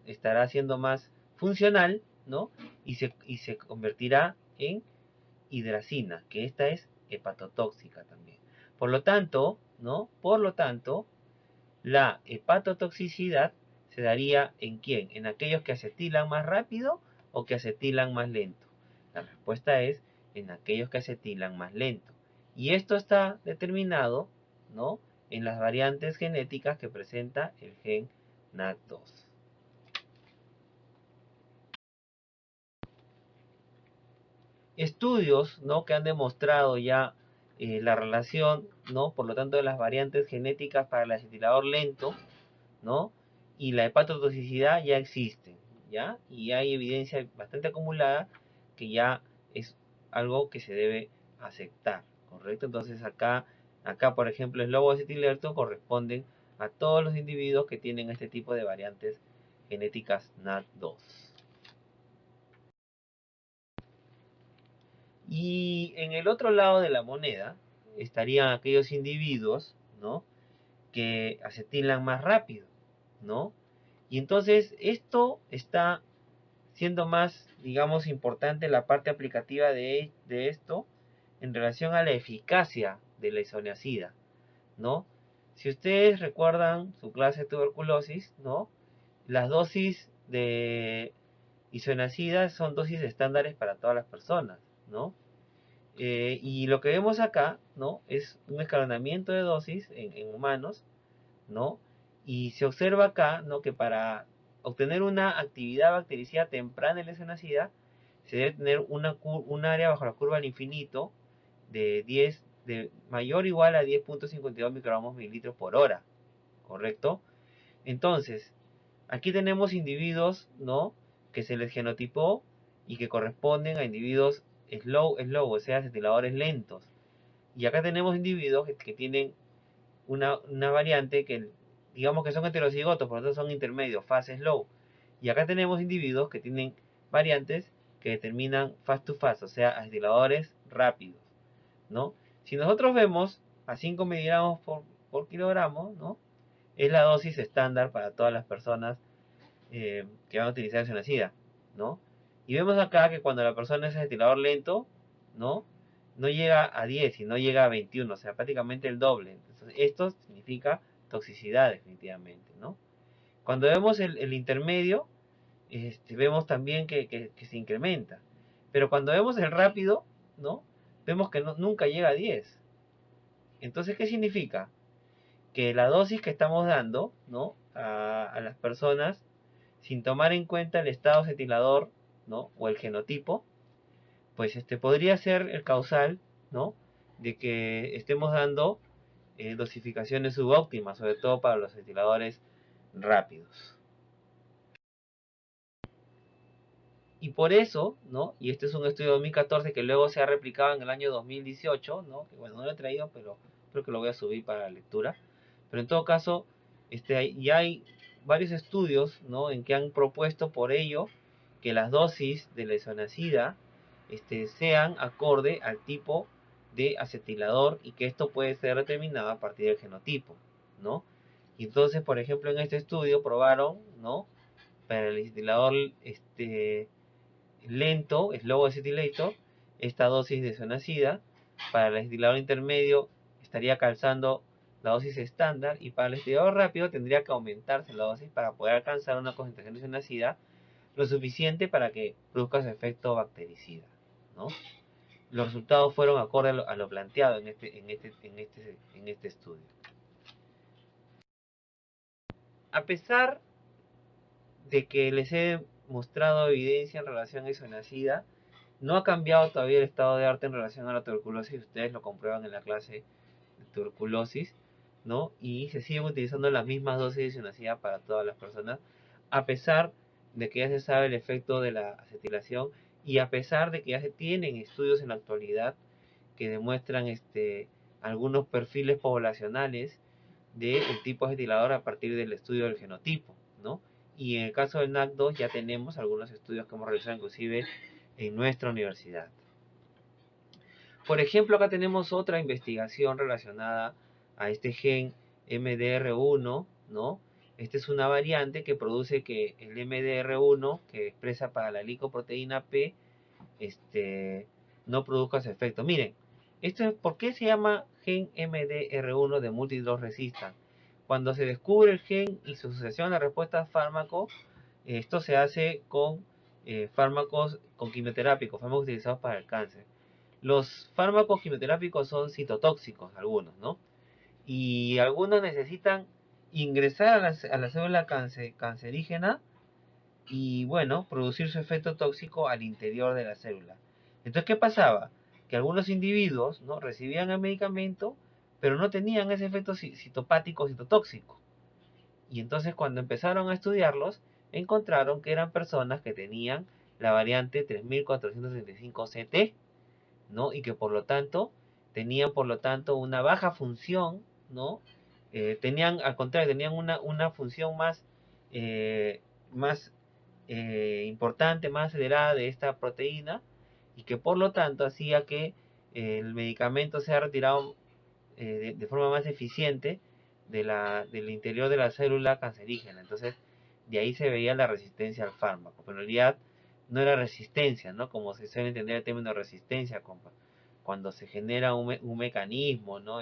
estará siendo más funcional, ¿no? Y se convertirá en hidracina, que esta es hepatotóxica también. Por lo tanto, ¿no? Por lo tanto, la hepatotoxicidad se daría en quién? En aquellos que acetilan más rápido o que acetilan más lento. La respuesta es en aquellos que acetilan más lento. Y esto está determinado, ¿no? En las variantes genéticas que presenta el gen NAC2. Estudios, ¿no? Que han demostrado ya la relación, ¿no? Por lo tanto, de las variantes genéticas para el acetilador lento, ¿no? Y la hepatotoxicidad ya existen, ¿ya? Y hay evidencia bastante acumulada que ya es algo que se debe aceptar, ¿correcto? Entonces acá por ejemplo, el lobo acetilerto corresponden a todos los individuos que tienen este tipo de variantes genéticas NAT2. Y en el otro lado de la moneda estarían aquellos individuos, ¿no? Que acetilan más rápido, ¿no? Y entonces esto está siendo más, digamos, importante la parte aplicativa de esto en relación a la eficacia de la isoniazida, ¿no? Si ustedes recuerdan su clase de tuberculosis, ¿no? Las dosis de isoniazida son dosis estándares para todas las personas, ¿no? Y lo que vemos acá, ¿no? Es un escalonamiento de dosis en humanos, ¿no? Y se observa acá, ¿no? Que para obtener una actividad bactericida temprana en la isoniazida, se debe tener un área bajo la curva al infinito de mayor o igual a 10.52 microgramos mililitros por hora, ¿correcto? Entonces, aquí tenemos individuos, ¿no? Que se les genotipó y que corresponden a individuos slow, o sea, acetiladores lentos. Y acá tenemos individuos que tienen una variante que, digamos que son heterocigotos, por lo tanto son intermedios, fase slow. Y acá tenemos individuos que tienen variantes que determinan fast to fast, o sea, acetiladores rápidos, ¿no? Si nosotros vemos a 5 miligramos por kilogramo, ¿no? Es la dosis estándar para todas las personas que van a utilizar isoniazida, ¿no? Y vemos acá que cuando la persona es acetilador lento, ¿no? No llega a 10, sino llega a 21, o sea, prácticamente el doble. Entonces, esto significa toxicidad definitivamente, ¿no? Cuando vemos el intermedio, vemos también que se incrementa. Pero cuando vemos el rápido, ¿no? Vemos que nunca llega a 10. Entonces, ¿qué significa? Que la dosis que estamos dando, ¿no? A las personas sin tomar en cuenta el estado acetilador, ¿no? O el genotipo, pues podría ser el causal, ¿no? De que estemos dando dosificaciones subóptimas, sobre todo para los acetiladores rápidos. Y por eso, ¿no? Y este es un estudio de 2014 que luego se ha replicado en el año 2018, ¿no? Que bueno, no lo he traído, pero creo que lo voy a subir para la lectura. Pero en todo caso, ya hay varios estudios, ¿no? En que han propuesto por ello que las dosis de la isoniazida sean acorde al tipo de acetilador y que esto puede ser determinado a partir del genotipo, ¿no? Y entonces, por ejemplo, en este estudio probaron, ¿no? Para el acetilador lento, slow acetylator, esta dosis de isoniazida. Para el acetilador intermedio estaría calzando la dosis estándar, y para el acetilador rápido tendría que aumentarse la dosis para poder alcanzar una concentración de isoniazida lo suficiente para que produzca su efecto bactericida, ¿no? Los resultados fueron acorde a lo planteado en este estudio. A pesar de que les he mostrado evidencia en relación a isoniazida, no ha cambiado todavía el estado de arte en relación a la tuberculosis. Ustedes lo comprueban en la clase de tuberculosis, ¿no? Y se siguen utilizando las mismas dosis de isoniazida para todas las personas, a pesar de que ya se sabe el efecto de la acetilación y a pesar de que ya se tienen estudios en la actualidad que demuestran algunos perfiles poblacionales del tipo acetilador a partir del estudio del genotipo, ¿no? Y en el caso del NAC2 ya tenemos algunos estudios que hemos realizado inclusive en nuestra universidad. Por ejemplo, acá tenemos otra investigación relacionada a este gen MDR1, ¿no? Esta es una variante que produce que el MDR1, que expresa para la glicoproteína P, no produzca su efecto. Miren, ¿por qué se llama gen MDR1 de multidrug resistance? Cuando se descubre el gen y su asociación a la respuesta a fármaco, esto se hace con fármacos, con quimioterápicos, fármacos utilizados para el cáncer. Los fármacos quimioterápicos son citotóxicos, algunos, ¿no? Y algunos necesitan ingresar a la célula cancerígena y, bueno, producir su efecto tóxico al interior de la célula. Entonces, ¿qué pasaba? Que algunos individuos, ¿no?, recibían el medicamento, pero no tenían ese efecto citopático, citotóxico. Y entonces, cuando empezaron a estudiarlos, encontraron que eran personas que tenían la variante 3435CT, ¿no? Y que por lo tanto tenían una baja función, ¿no? Al contrario, tenían una función más importante, más acelerada de esta proteína, y que por lo tanto hacía que el medicamento sea retirado de forma más eficiente del interior de la célula cancerígena. Entonces, de ahí se veía la resistencia al fármaco. Pero en realidad no era resistencia, ¿no? Como se suele entender el término resistencia, cuando se genera un mecanismo, ¿no?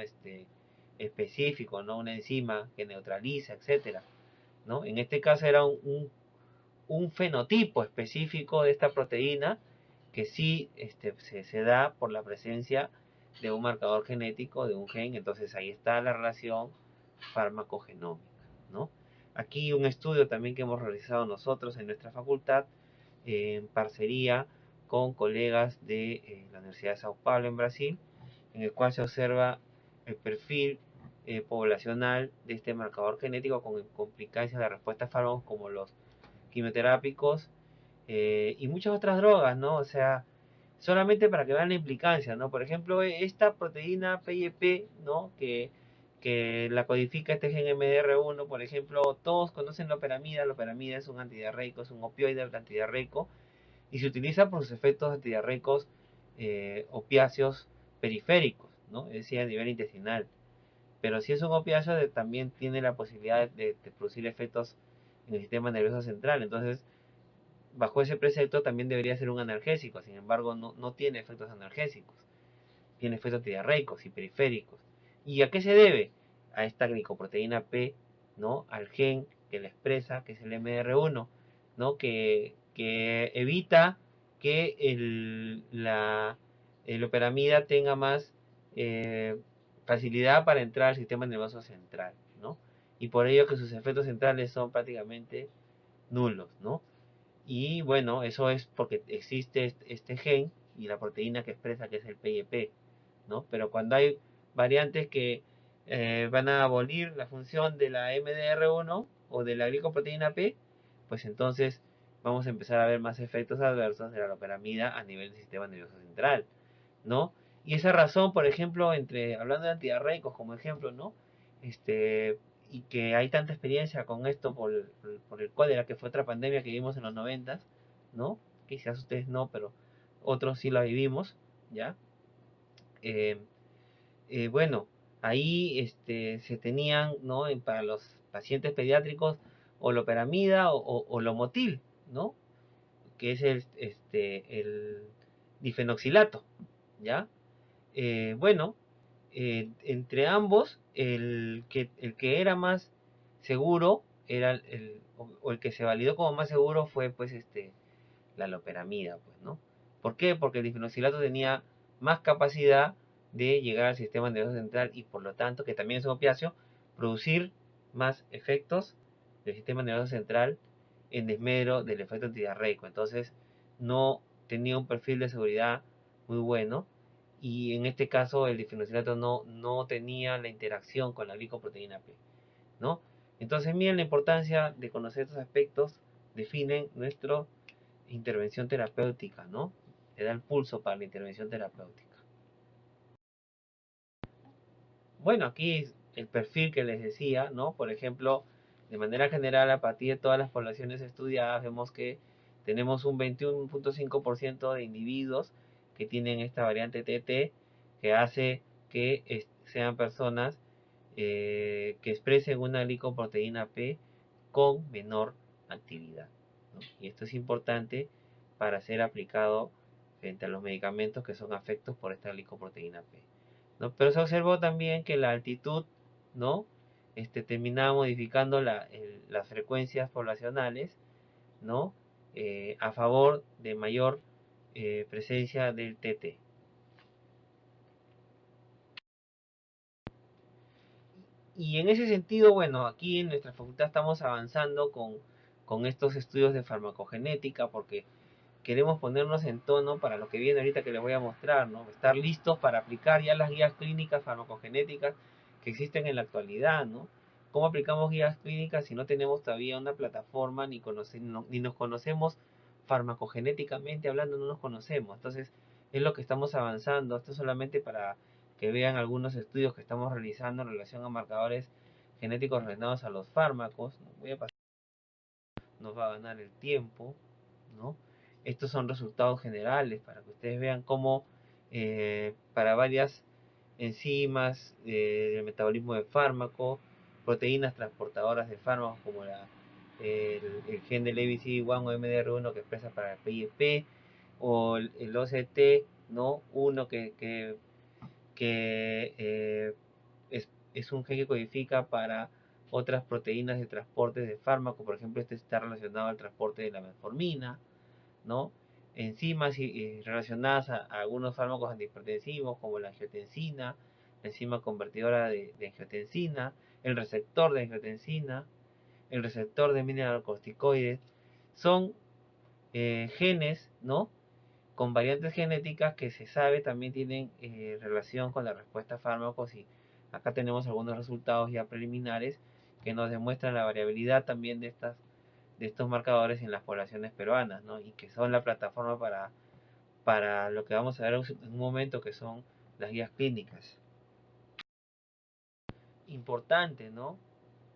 Específico, ¿no? Una enzima que neutraliza, etcétera, ¿no? En este caso era un fenotipo específico de esta proteína que sí se da por la presencia de un marcador genético de un gen. Entonces ahí está la relación farmacogenómica, ¿no? Aquí un estudio también que hemos realizado nosotros en nuestra facultad, en parcería con colegas de la Universidad de Sao Paulo en Brasil, en el cual se observa el perfil poblacional de este marcador genético con complicancias de respuesta a fármacos como los quimioterápicos y muchas otras drogas, ¿no? O sea, solamente para que vean la implicancia, ¿no? Por ejemplo, esta proteína PIP, ¿no? Que la codifica este gen MDR1, por ejemplo, todos conocen la loperamida. La loperamida es un antidiarreico, es un opioide antidiarreico, y se utiliza por sus efectos antidiarreicos opiáceos periféricos, ¿no? Es decir, a nivel intestinal. Pero si es un opiáceo, también tiene la posibilidad de producir efectos en el sistema nervioso central. Entonces, bajo ese precepto también debería ser un analgésico. Sin embargo, no tiene efectos analgésicos. Tiene efectos antidiarreicos y periféricos. ¿Y a qué se debe? A esta glicoproteína P, ¿no? Al gen que la expresa, que es el MDR1, ¿no? Que evita que la loperamida tenga más facilidad para entrar al sistema nervioso central, ¿no? Y por ello que sus efectos centrales son prácticamente nulos, ¿no? Y bueno, eso es porque existe este gen y la proteína que expresa, que es el PIP, ¿no? Pero cuando hay variantes que van a abolir la función de la MDR1 o de la glicoproteína P, pues entonces vamos a empezar a ver más efectos adversos de la loperamida a nivel del sistema nervioso central, ¿no? Y esa razón, por ejemplo, hablando de antidiarreicos como ejemplo, ¿no? Este, y que hay tanta experiencia con esto por el cólera, que fue otra pandemia que vimos en los 90, ¿no? Quizás ustedes no, pero otros sí la vivimos, ¿ya? Eh, bueno, ahí se tenían, ¿no? Para los pacientes pediátricos, o loperamida o lomotil, ¿no? Que es el difenoxilato, ¿ya? Bueno, entre ambos, el que era más seguro era o el que se validó como más seguro fue pues la loperamida, pues, ¿no? ¿Por qué? Porque el difenoxilato tenía más capacidad de llegar al sistema nervioso central y por lo tanto, que también es un opiáceo, producir más efectos del sistema nervioso central en desmedro del efecto antidiarreico. Entonces, no tenía un perfil de seguridad muy bueno y en este caso el difenoxilato no tenía la interacción con la glicoproteína P, ¿no? Entonces, miren la importancia de conocer estos aspectos, definen nuestra intervención terapéutica, ¿no? Te da el pulso para la intervención terapéutica. Bueno, aquí el perfil que les decía, ¿no? Por ejemplo, de manera general, a partir de todas las poblaciones estudiadas, vemos que tenemos un 21.5% de individuos que tienen esta variante TT, que hace que sean personas que expresen una glicoproteína P con menor actividad, ¿no? Y esto es importante para ser aplicado frente a los medicamentos que son afectos por esta glicoproteína P, ¿no? Pero se observó también que la altitud, ¿no? Terminaba modificando las frecuencias poblacionales, ¿no? A favor de mayor presencia del TT. Y en ese sentido, bueno, aquí en nuestra facultad estamos avanzando con estos estudios de farmacogenética porque queremos ponernos en tono para lo que viene ahorita que les voy a mostrar, ¿no? Estar listos para aplicar ya las guías clínicas farmacogenéticas que existen en la actualidad, ¿no? ¿Cómo aplicamos guías clínicas si no tenemos todavía una plataforma ni nos conocemos farmacogenéticamente hablando, no nos conocemos? Entonces, es lo que estamos avanzando. Esto es solamente para que vean algunos estudios que estamos realizando en relación a marcadores genéticos relacionados a los fármacos. Voy a pasar, nos va a ganar el tiempo, ¿no? Estos son resultados generales para que ustedes vean cómo para varias enzimas del metabolismo de fármaco, proteínas transportadoras de fármacos como el gen del ABCD1 o MDR1 que expresa para el PIP o el OCT, ¿no? Uno que es un gen que codifica para otras proteínas de transporte de fármaco, por ejemplo, este está relacionado al transporte de la metformina, ¿no? Enzimas relacionadas a algunos fármacos antihipertensivos como la angiotensina, la enzima convertidora de angiotensina, el receptor de angiotensina, el receptor de mineralocorticoides, son genes, ¿no? Con variantes genéticas que se sabe también tienen relación con la respuesta a fármacos y acá tenemos algunos resultados ya preliminares que nos demuestran la variabilidad también de estos marcadores en las poblaciones peruanas, ¿no? Y que son la plataforma para lo que vamos a ver en un momento, que son las guías clínicas. Importante, ¿no?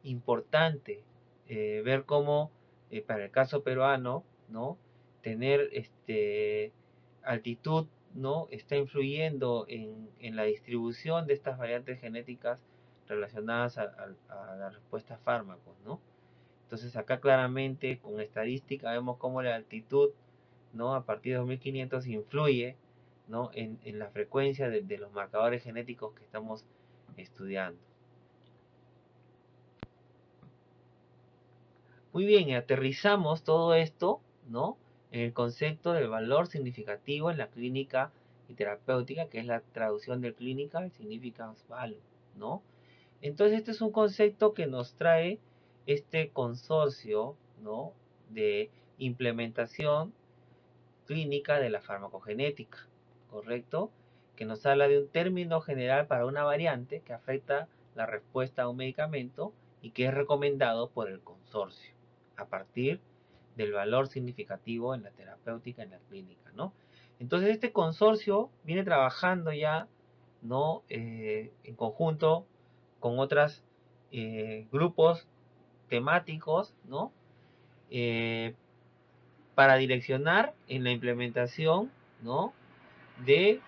Importante ver cómo para el caso peruano, ¿no? Tener altitud, ¿no? Está influyendo en la distribución de estas variantes genéticas relacionadas a la respuesta a fármacos, ¿no? Entonces acá claramente con estadística vemos cómo la altitud, ¿no? A partir de 2500 influye, ¿no? en la frecuencia de los marcadores genéticos que estamos estudiando. Muy bien, aterrizamos todo esto, ¿no? En el concepto del valor significativo en la clínica y terapéutica, que es la traducción del clinical significance value, ¿no? Entonces este es un concepto que nos trae este consorcio, ¿no? de implementación clínica de la farmacogenética, ¿correcto? Que nos habla de un término general para una variante que afecta la respuesta a un medicamento y que es recomendado por el consorcio a partir del valor significativo en la terapéutica, en la clínica, ¿no? Entonces este consorcio viene trabajando ya, ¿no? En conjunto con otros grupos temáticos, ¿no? Eh, para direccionar en la implementación, ¿no? De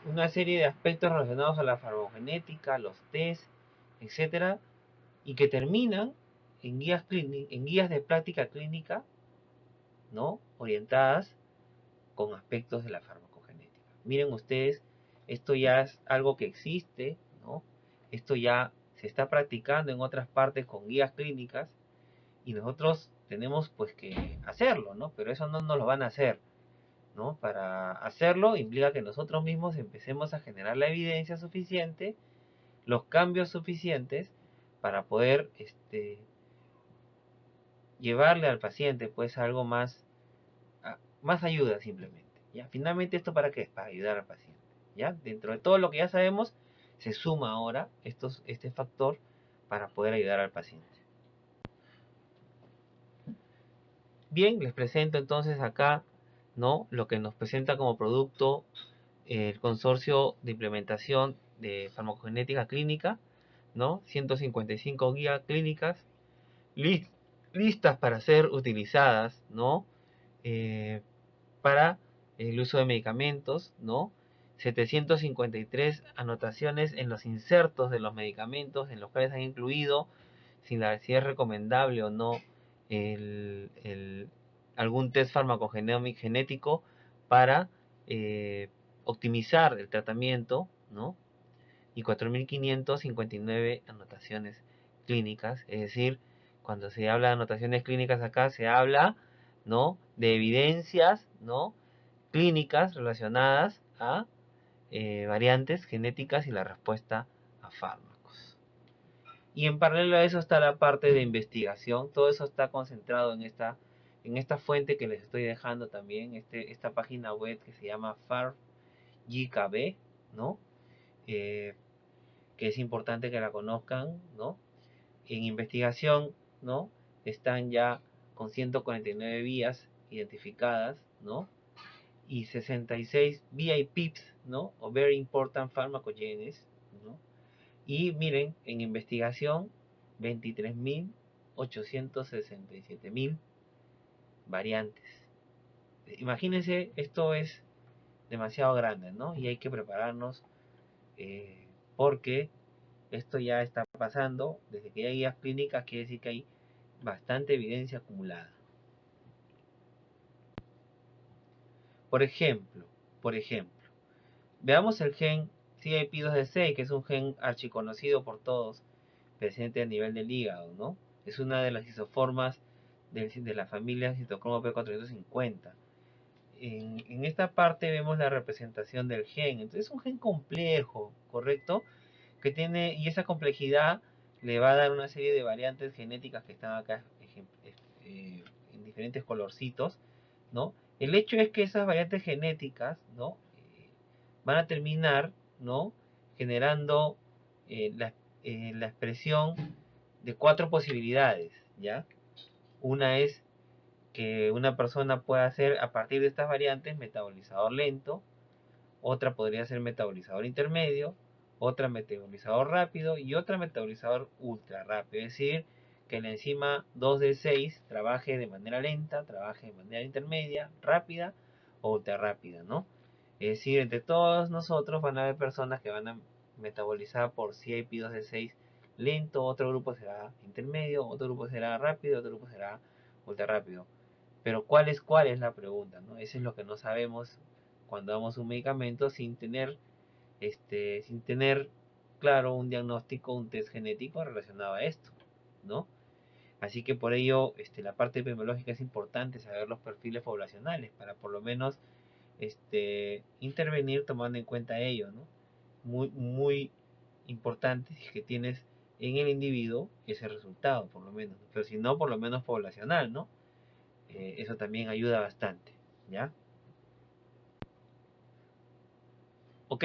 una serie de aspectos relacionados a la farmacogenética, los test, etcétera, y que terminan en guías de práctica clínica, ¿no? Orientadas con aspectos de la farmacogenética. Miren ustedes, esto ya es algo que existe, ¿no? Esto ya se está practicando en otras partes con guías clínicas y nosotros tenemos pues que hacerlo, ¿no? Pero eso no nos lo van a hacer, ¿no? Para hacerlo implica que nosotros mismos empecemos a generar la evidencia suficiente, los cambios suficientes para poder llevarle al paciente pues algo más ayuda simplemente. ¿Ya? Finalmente, ¿esto para qué es? Para ayudar al paciente. ¿Ya? Dentro de todo lo que ya sabemos, se suma ahora este factor para poder ayudar al paciente. Bien, les presento entonces acá, ¿no? Lo que nos presenta como producto el consorcio de implementación de farmacogenética clínica, ¿no? 155 guías clínicas listas para ser utilizadas, ¿no? Para el uso de medicamentos, ¿no? 753 anotaciones en los insertos de los medicamentos, en los cuales han incluido si es recomendable o no algún test farmacogenético para optimizar el tratamiento, ¿no? Y 4.559 anotaciones clínicas, es decir, cuando se habla de anotaciones clínicas acá se habla, ¿no? De evidencias, ¿no? Clínicas relacionadas a variantes genéticas y la respuesta a fármacos. Y en paralelo a eso está la parte de investigación. Todo eso está concentrado en esta fuente que les estoy dejando también, esta página web que se llama FARGKB, ¿no? Que es importante que la conozcan, ¿no? En investigación, ¿no? Están ya con 149 vías identificadas, ¿no? Y 66 VIPs, ¿no? O Very Important Pharmacogenes, ¿no? Y miren, en investigación, 23.867.000 variantes. Imagínense, esto es demasiado grande, ¿no? Y hay que prepararnos porque esto ya está pasando. Desde que hay guías clínicas, quiere decir que hay bastante evidencia acumulada. Por ejemplo, veamos el gen CYP2D6, que es un gen archiconocido por todos, presente a nivel del hígado, ¿no? Es una de las isoformas de la familia citocromo P450. En esta parte vemos la representación del gen. Entonces es un gen complejo, ¿correcto? Que tiene, y esa complejidad le va a dar una serie de variantes genéticas que están acá en diferentes colorcitos, ¿no? El hecho es que esas variantes genéticas, ¿no? Van a terminar, ¿no? Generando la expresión de 4 posibilidades, ¿ya? Una es que una persona pueda hacer a partir de estas variantes metabolizador lento, otra podría ser metabolizador intermedio, otra metabolizador rápido y otra metabolizador ultra rápido. Es decir, que la enzima 2D6 trabaje de manera lenta, trabaje de manera intermedia, rápida o ultra rápida, ¿no? Es decir, entre todos nosotros van a haber personas que van a metabolizar por CYP2D6 lento, otro grupo será intermedio, otro grupo será rápido, otro grupo será ultra rápido. Pero ¿cuál es la pregunta, ¿no? Eso es lo que no sabemos cuando damos un medicamento sin tener claro un diagnóstico, un test genético relacionado a esto, ¿no? Así que por ello la parte epidemiológica es importante saber los perfiles poblacionales para por lo menos intervenir tomando en cuenta ello, ¿no? Muy, muy importante si es que tienes en el individuo ese resultado, por lo menos. Pero si no, por lo menos poblacional, ¿no? eso también ayuda bastante, ¿ya? Ok,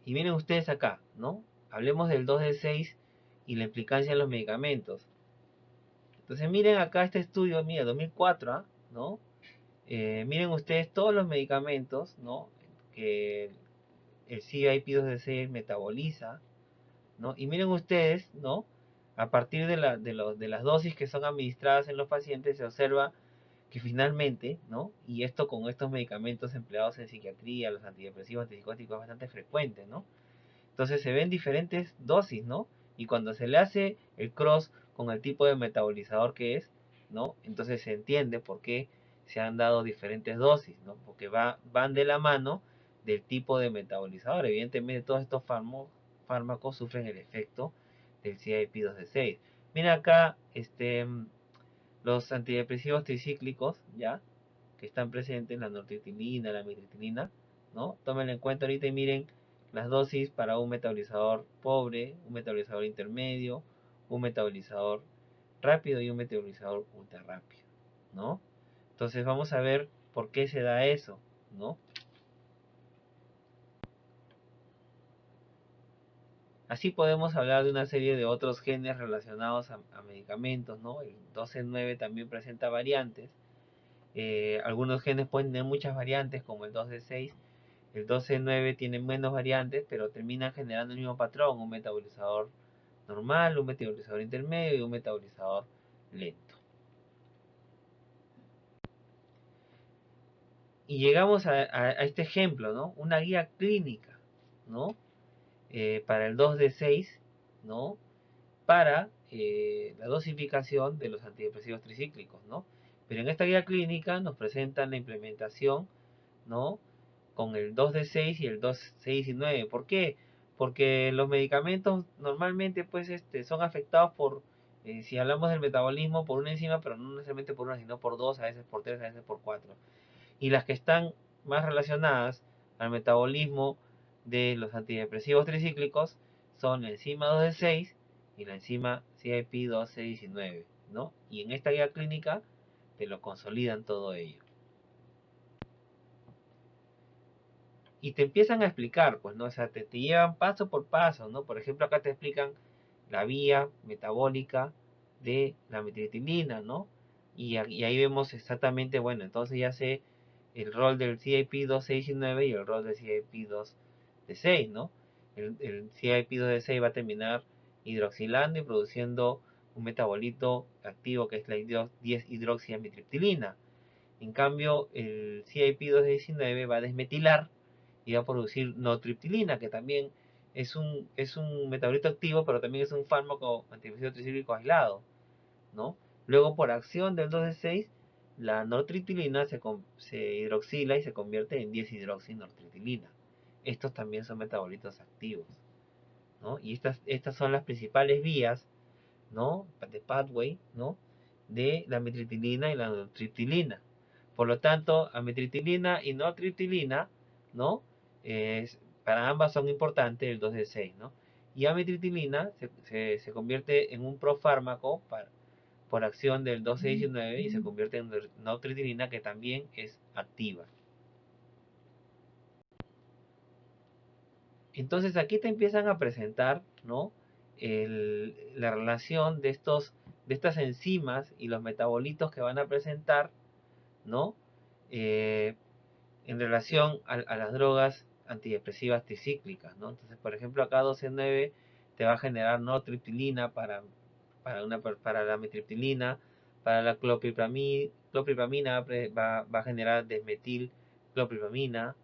y miren ustedes acá, ¿no? Hablemos del 2D6 y la implicancia en los medicamentos. Entonces miren acá este estudio, mira, 2004, ¿ah? ¿No? Miren ustedes todos los medicamentos, ¿no? Que el CYP2D6 metaboliza, ¿no? Y miren ustedes, ¿no? A partir de las dosis que son administradas en los pacientes se observa que finalmente, ¿no? Y esto con estos medicamentos empleados en psiquiatría, los antidepresivos, antipsicóticos, es bastante frecuente, ¿no? Entonces se ven diferentes dosis, ¿no? Y cuando se le hace el cross con el tipo de metabolizador que es, ¿no? Entonces se entiende por qué se han dado diferentes dosis, ¿no? Porque van de la mano del tipo de metabolizador. Evidentemente todos estos fármacos sufren el efecto del CYP2D6. Mira acá, los antidepresivos tricíclicos, ¿ya? Que están presentes, la nortriptilina, la amitriptilina, ¿no? Tómenlo en cuenta ahorita y miren las dosis para un metabolizador pobre, un metabolizador intermedio, un metabolizador rápido y un metabolizador ultra rápido, ¿no? Entonces vamos a ver por qué se da eso, ¿no? Así podemos hablar de una serie de otros genes relacionados a medicamentos, ¿no? El 12-9 también presenta variantes. Algunos genes pueden tener muchas variantes, como el 2D6. El 12-9 tiene menos variantes, pero termina generando el mismo patrón, un metabolizador normal, un metabolizador intermedio y un metabolizador lento. Y llegamos a este ejemplo, ¿no? Una guía clínica, ¿no? Para el 2D6, ¿no? Para la dosificación de los antidepresivos tricíclicos, ¿no? Pero en esta guía clínica nos presentan la implementación, ¿no? Con el 2D6 y el 2,6 y 9. ¿Por qué? Porque los medicamentos normalmente pues son afectados por, si hablamos del metabolismo, por una enzima, pero no necesariamente por una, sino por dos, a veces por tres, a veces por cuatro. Y las que están más relacionadas al metabolismo de los antidepresivos tricíclicos son la enzima 2D6 y la enzima CYP1219, ¿no? Y en esta guía clínica te lo consolidan todo ello. Y te empiezan a explicar, pues, ¿no? O sea, te llevan paso por paso, ¿no? Por ejemplo, acá te explican la vía metabólica de la metililina, ¿no? Y ahí vemos exactamente, bueno, entonces ya sé el rol del CYP269 y el rol del CYP2D6, ¿no? El CYP2D6 va a terminar hidroxilando y produciendo un metabolito activo que es la 10-hidroxiamitriptilina. En cambio, el CYP219 va a desmetilar y va a producir notriptilina, que también es un metabolito activo, pero también es un fármaco antidepresivo tricíclico aislado, ¿no? Luego, por acción del 2D6, la nortriptilina se hidroxila y se convierte en 10-hidroxinortriptilina. Estos también son metabolitos activos, ¿no? Y estas son las principales vías, ¿no? De pathway, ¿no? De la amitriptilina y la nortriptilina. Por lo tanto, amitriptilina y nortriptilina, ¿no? Para ambas son importantes el 2D6, ¿no? Y amitriptilina se convierte en un profármaco por acción del 2,6,19 y se convierte en nortriptilina, que también es activa. Entonces aquí te empiezan a presentar, ¿no? La relación de estas enzimas y los metabolitos que van a presentar, ¿no? Eh, en relación a las drogas antidepresivas tricíclicas, ¿no? Entonces, por ejemplo, acá 12,9 te va a generar nortriptilina para la metriptilina, para la clopipramina va a generar desmetilclopipramina,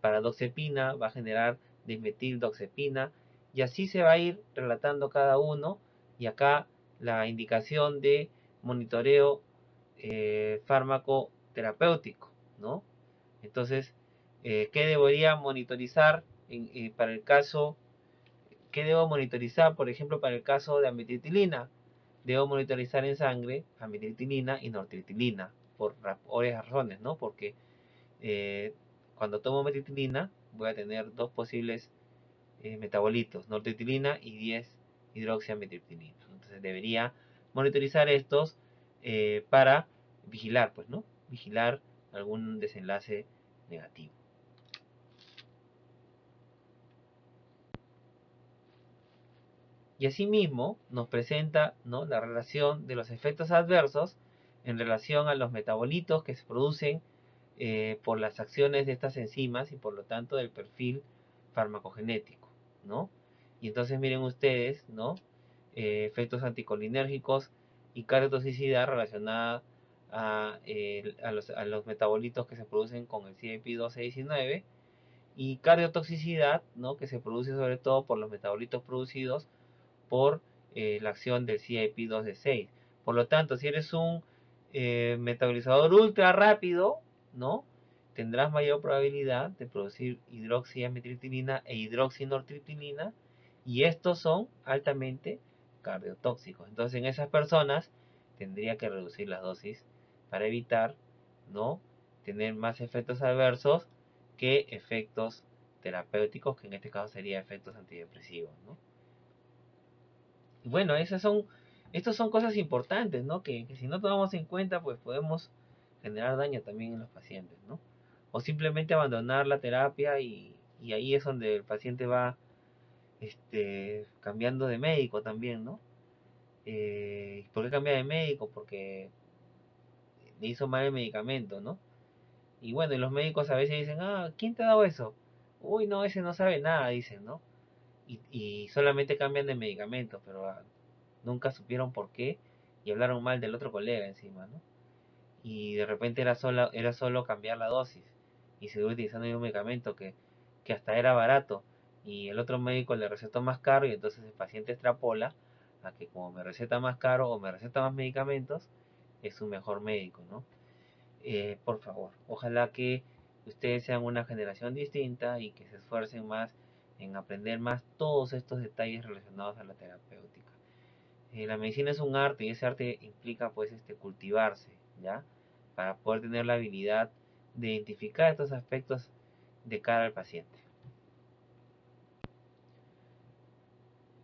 para doxepina va a generar desmetildoxepina, y así se va a ir relatando cada uno. Y acá la indicación de monitoreo fármaco terapéutico, ¿no? Entonces, ¿qué debería monitorizar para el caso? ¿Qué debo monitorizar, por ejemplo, para el caso de amitriptilina? Debo monitorizar en sangre amitriptilina y nortriptilina por varias razones, ¿no? Porque eh, cuando tomo amitriptilina voy a tener dos posibles metabolitos, nortriptilina y 10-hidroxiamitriptilina. Entonces debería monitorizar estos para vigilar, pues, ¿no? Vigilar algún desenlace negativo. Y asimismo nos presenta, ¿no?, la relación de los efectos adversos en relación a los metabolitos que se producen por las acciones de estas enzimas y por lo tanto del perfil farmacogenético, ¿no? Y entonces miren ustedes, ¿no? Efectos anticolinérgicos y cardiotoxicidad relacionada a los metabolitos que se producen con el CYP12A19 y cardiotoxicidad, ¿no?, que se produce sobre todo por los metabolitos producidos por la acción del CYP2D6. Por lo tanto, si eres un metabolizador ultra rápido, ¿no?, tendrás mayor probabilidad de producir hidroxiamitriptilina e hidroxinortriptilina, y estos son altamente cardiotóxicos. Entonces, en esas personas tendría que reducir las dosis para evitar, ¿no?, tener más efectos adversos que efectos terapéuticos, que en este caso sería efectos antidepresivos, ¿no? Bueno, estos son cosas importantes, ¿no? Que si no tomamos en cuenta, pues podemos generar daño también en los pacientes, ¿no? O simplemente abandonar la terapia y ahí es donde el paciente va cambiando de médico también, ¿no? ¿Por qué cambia de médico? Porque le hizo mal el medicamento, ¿no? Y bueno, y los médicos a veces dicen, ah, ¿quién te ha dado eso? Uy, no, ese no sabe nada, dicen, ¿no? Y solamente cambian de medicamento, pero nunca supieron por qué y hablaron mal del otro colega encima, ¿no? Y de repente era solo cambiar la dosis y seguir utilizando el mismo medicamento que hasta era barato y el otro médico le recetó más caro y entonces el paciente extrapola a que como me receta más caro o me receta más medicamentos, es un mejor médico, ¿no? Por favor, ojalá que ustedes sean una generación distinta y que se esfuercen más en aprender más todos estos detalles relacionados a la terapéutica. La medicina es un arte y ese arte implica pues cultivarse, ¿ya? Para poder tener la habilidad de identificar estos aspectos de cara al paciente.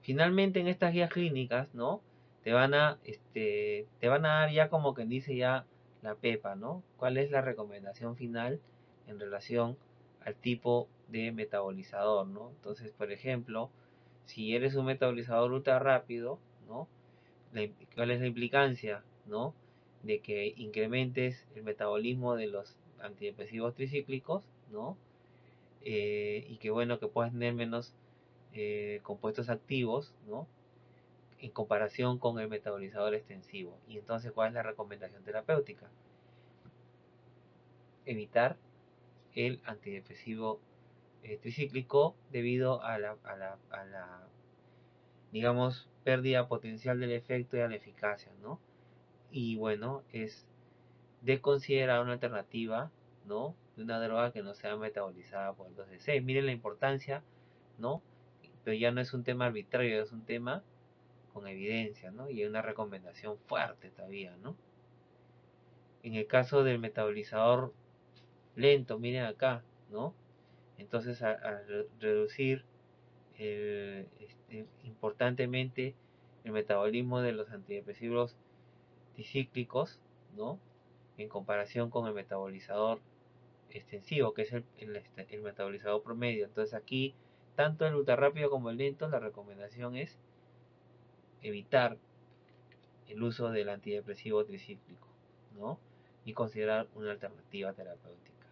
Finalmente en estas guías clínicas, ¿no? Te van a dar ya como quien dice ya la pepa, ¿no? ¿Cuál es la recomendación final en relación al tipo de metabolizador, ¿no? Entonces, por ejemplo, si eres un metabolizador ultra rápido, ¿no? ¿Cuál es la implicancia, ¿no?, de que incrementes el metabolismo de los antidepresivos tricíclicos, ¿no? Y que bueno, que puedas tener menos compuestos activos, ¿no?, en comparación con el metabolizador extensivo. Y entonces, ¿cuál es la recomendación terapéutica? Evitar el antidepresivo tricíclico debido a la, digamos, pérdida potencial del efecto y a la eficacia, ¿no? Y bueno, es de considerar una alternativa, ¿no?, de una droga que no sea metabolizada por el 2D6. Miren la importancia, ¿no? Pero ya no es un tema arbitrario, es un tema con evidencia, ¿no? Y hay una recomendación fuerte todavía, ¿no? En el caso del metabolizador lento, miren acá, ¿no? Entonces, reducir importantemente el metabolismo de los antidepresivos dicíclicos, ¿no?, en comparación con el metabolizador extensivo, que es el metabolizador promedio. Entonces aquí, tanto el ultra rápido como el lento, la recomendación es evitar el uso del antidepresivo tricíclico, ¿no?, y considerar una alternativa terapéutica.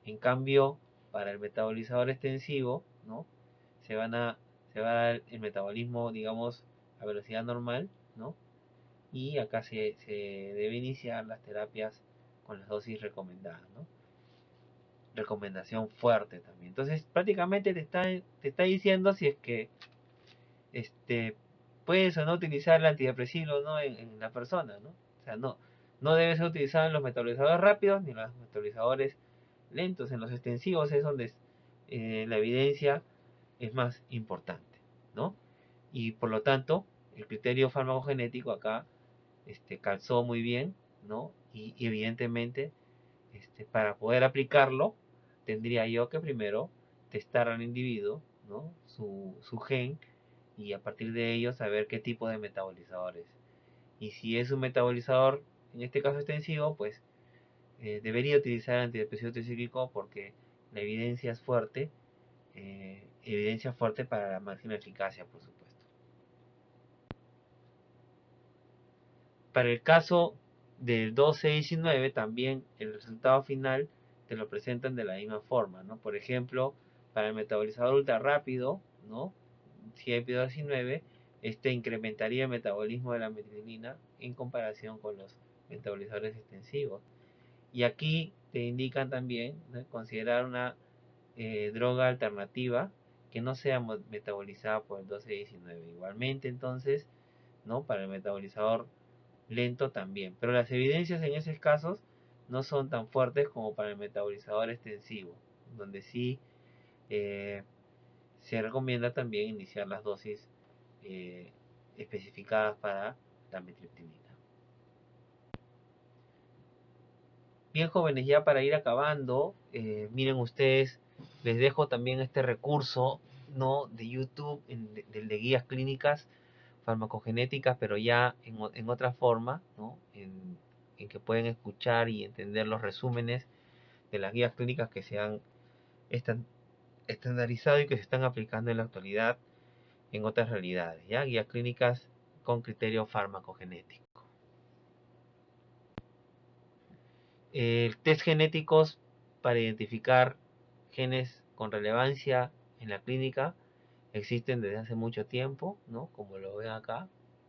En cambio, para el metabolizador extensivo, ¿no?, se va a dar el metabolismo, digamos, a velocidad normal, ¿no? Y acá se debe iniciar las terapias con las dosis recomendadas, ¿no? Recomendación fuerte también. Entonces, prácticamente te está diciendo si es que puedes o no utilizar el antidepresivo, ¿no?, en la persona, ¿no? O sea, no debe ser utilizado en los metabolizadores rápidos ni en los metabolizadores lentos. En los extensivos es donde la evidencia es más importante, ¿no? Y por lo tanto, el criterio farmacogenético acá calzó muy bien, ¿no? Y evidentemente, para poder aplicarlo, tendría yo que primero testar al individuo, ¿no?, su gen, y a partir de ello saber qué tipo de metabolizador es. Y si es un metabolizador en este caso extensivo, pues debería utilizar antidepresivo tricíclico porque la evidencia fuerte para la máxima eficacia, por supuesto. Para el caso del 12-19 también el resultado final te lo presentan de la misma forma, ¿no? Por ejemplo, para el metabolizador ultra rápido, ¿no? CYP219, este incrementaría el metabolismo de la metionina en comparación con los metabolizadores extensivos. Y aquí te indican también, ¿no?, considerar una droga alternativa que no sea metabolizada por el 12-19. Igualmente, entonces, ¿no?, para el metabolizador lento también. Pero las evidencias en esos casos no son tan fuertes como para el metabolizador extensivo, donde sí se recomienda también iniciar las dosis eh, especificadas para la metriptilina. Bien, jóvenes, ya para ir acabando, miren ustedes, les dejo también este recurso, ¿no?, de YouTube, de guías clínicas farmacogenéticas, pero ya en otra forma, ¿no?, en que pueden escuchar y entender los resúmenes de las guías clínicas que se han estandarizado y que se están aplicando en la actualidad en otras realidades, ¿ya? Guías clínicas con criterio farmacogenético. Test genéticos para identificar genes con relevancia en la clínica existen desde hace mucho tiempo, ¿no?, como lo ven acá,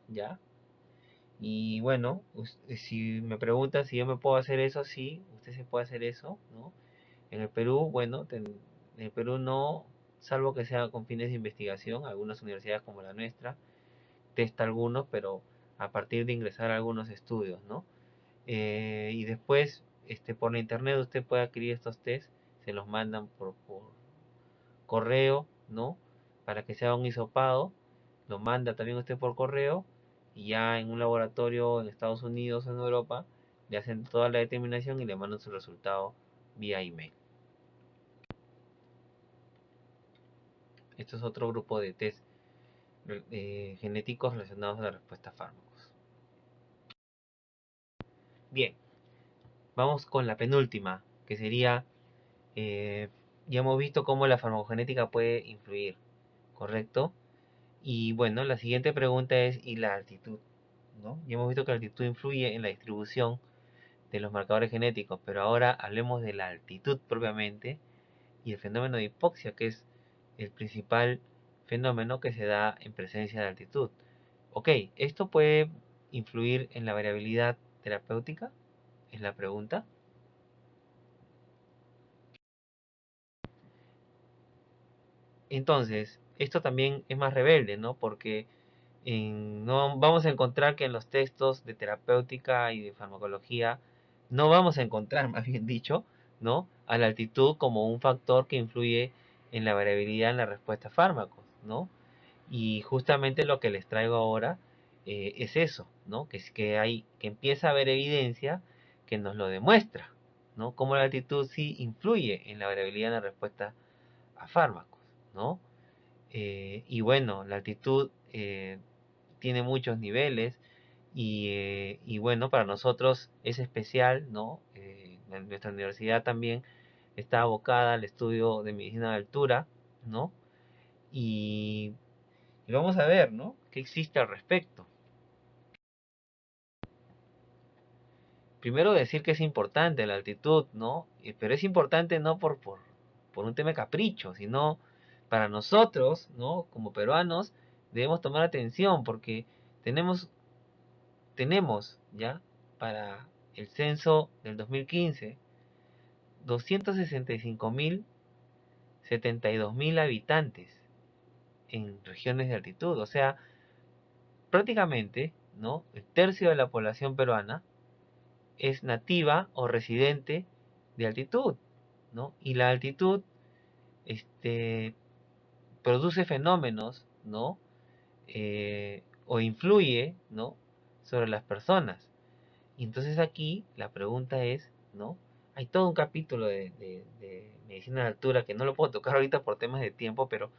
¿ya? Y bueno, si me preguntan si yo me puedo hacer eso, sí, usted se puede hacer eso, ¿no? En el Perú, bueno, en el Perú no, salvo que sea con fines de investigación, algunas universidades como la nuestra testa algunos, pero a partir de ingresar a algunos estudios, ¿no? Y después, por la internet usted puede adquirir estos test, se los mandan por correo, ¿no? Para que sea un hisopado, lo manda también usted por correo y ya en un laboratorio en Estados Unidos o en Europa le hacen toda la determinación y le mandan su resultado vía email. Esto es otro grupo de test genéticos relacionados a la respuesta a fármacos. Bien, vamos con la penúltima, que sería, ya hemos visto cómo la farmacogenética puede influir, ¿correcto? Y bueno, la siguiente pregunta es, ¿y la altitud? ¿No? Ya hemos visto que la altitud influye en la distribución de los marcadores genéticos, pero ahora hablemos de la altitud propiamente y el fenómeno de hipoxia, que es el principal fenómeno que se da en presencia de altitud. Ok, ¿esto puede influir en la variabilidad terapéutica? Es la pregunta. Entonces, esto también es más rebelde, ¿no? Porque no vamos a encontrar que en los textos de terapéutica y de farmacología, no vamos a encontrar, más bien dicho, ¿no?, a la altitud como un factor que influye en la variabilidad en la respuesta a fármacos, ¿no? Y justamente lo que les traigo ahora es eso, ¿no? Que empieza a haber evidencia que nos lo demuestra, ¿no? Cómo la altitud sí influye en la variabilidad en la respuesta a fármacos, ¿no? Y bueno, la altitud tiene muchos niveles y bueno, para nosotros es especial, ¿no? Nuestra universidad también está abocada al estudio de medicina de altura, ¿no? Y, y vamos a ver, ¿no?, qué existe al respecto. Primero decir que es importante la altitud, ¿no? Pero es importante no por un tema de capricho, sino para nosotros, ¿no?, como peruanos, debemos tomar atención porque tenemos ya para el censo del 2015 265.072.000 habitantes en regiones de altitud. O sea, prácticamente, ¿no?, el tercio de la población peruana es nativa o residente de altitud, ¿no? Y la altitud produce fenómenos, ¿no?, o influye, ¿no?, sobre las personas. Y entonces aquí la pregunta es, ¿no? Hay todo un capítulo de medicina de altura que no lo puedo tocar ahorita por temas de tiempo, pero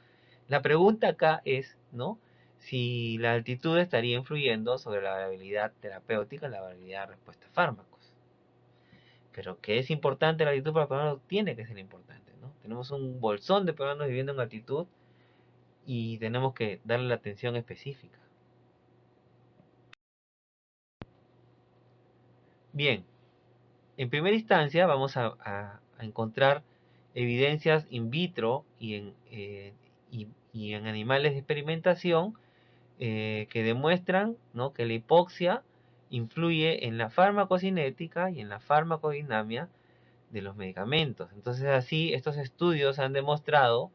la pregunta acá es, ¿no?, si la altitud estaría influyendo sobre la variabilidad terapéutica y la variabilidad de respuesta a fármacos. Pero que es importante la altitud para los peruanos, tiene que ser importante, ¿no? Tenemos un bolsón de peruanos viviendo en altitud y tenemos que darle la atención específica. Bien, en primera instancia vamos a encontrar evidencias in vitro y en animales de experimentación que demuestran, ¿no?, que la hipoxia influye en la farmacocinética y en la farmacodinamia de los medicamentos. Entonces así estos estudios han demostrado,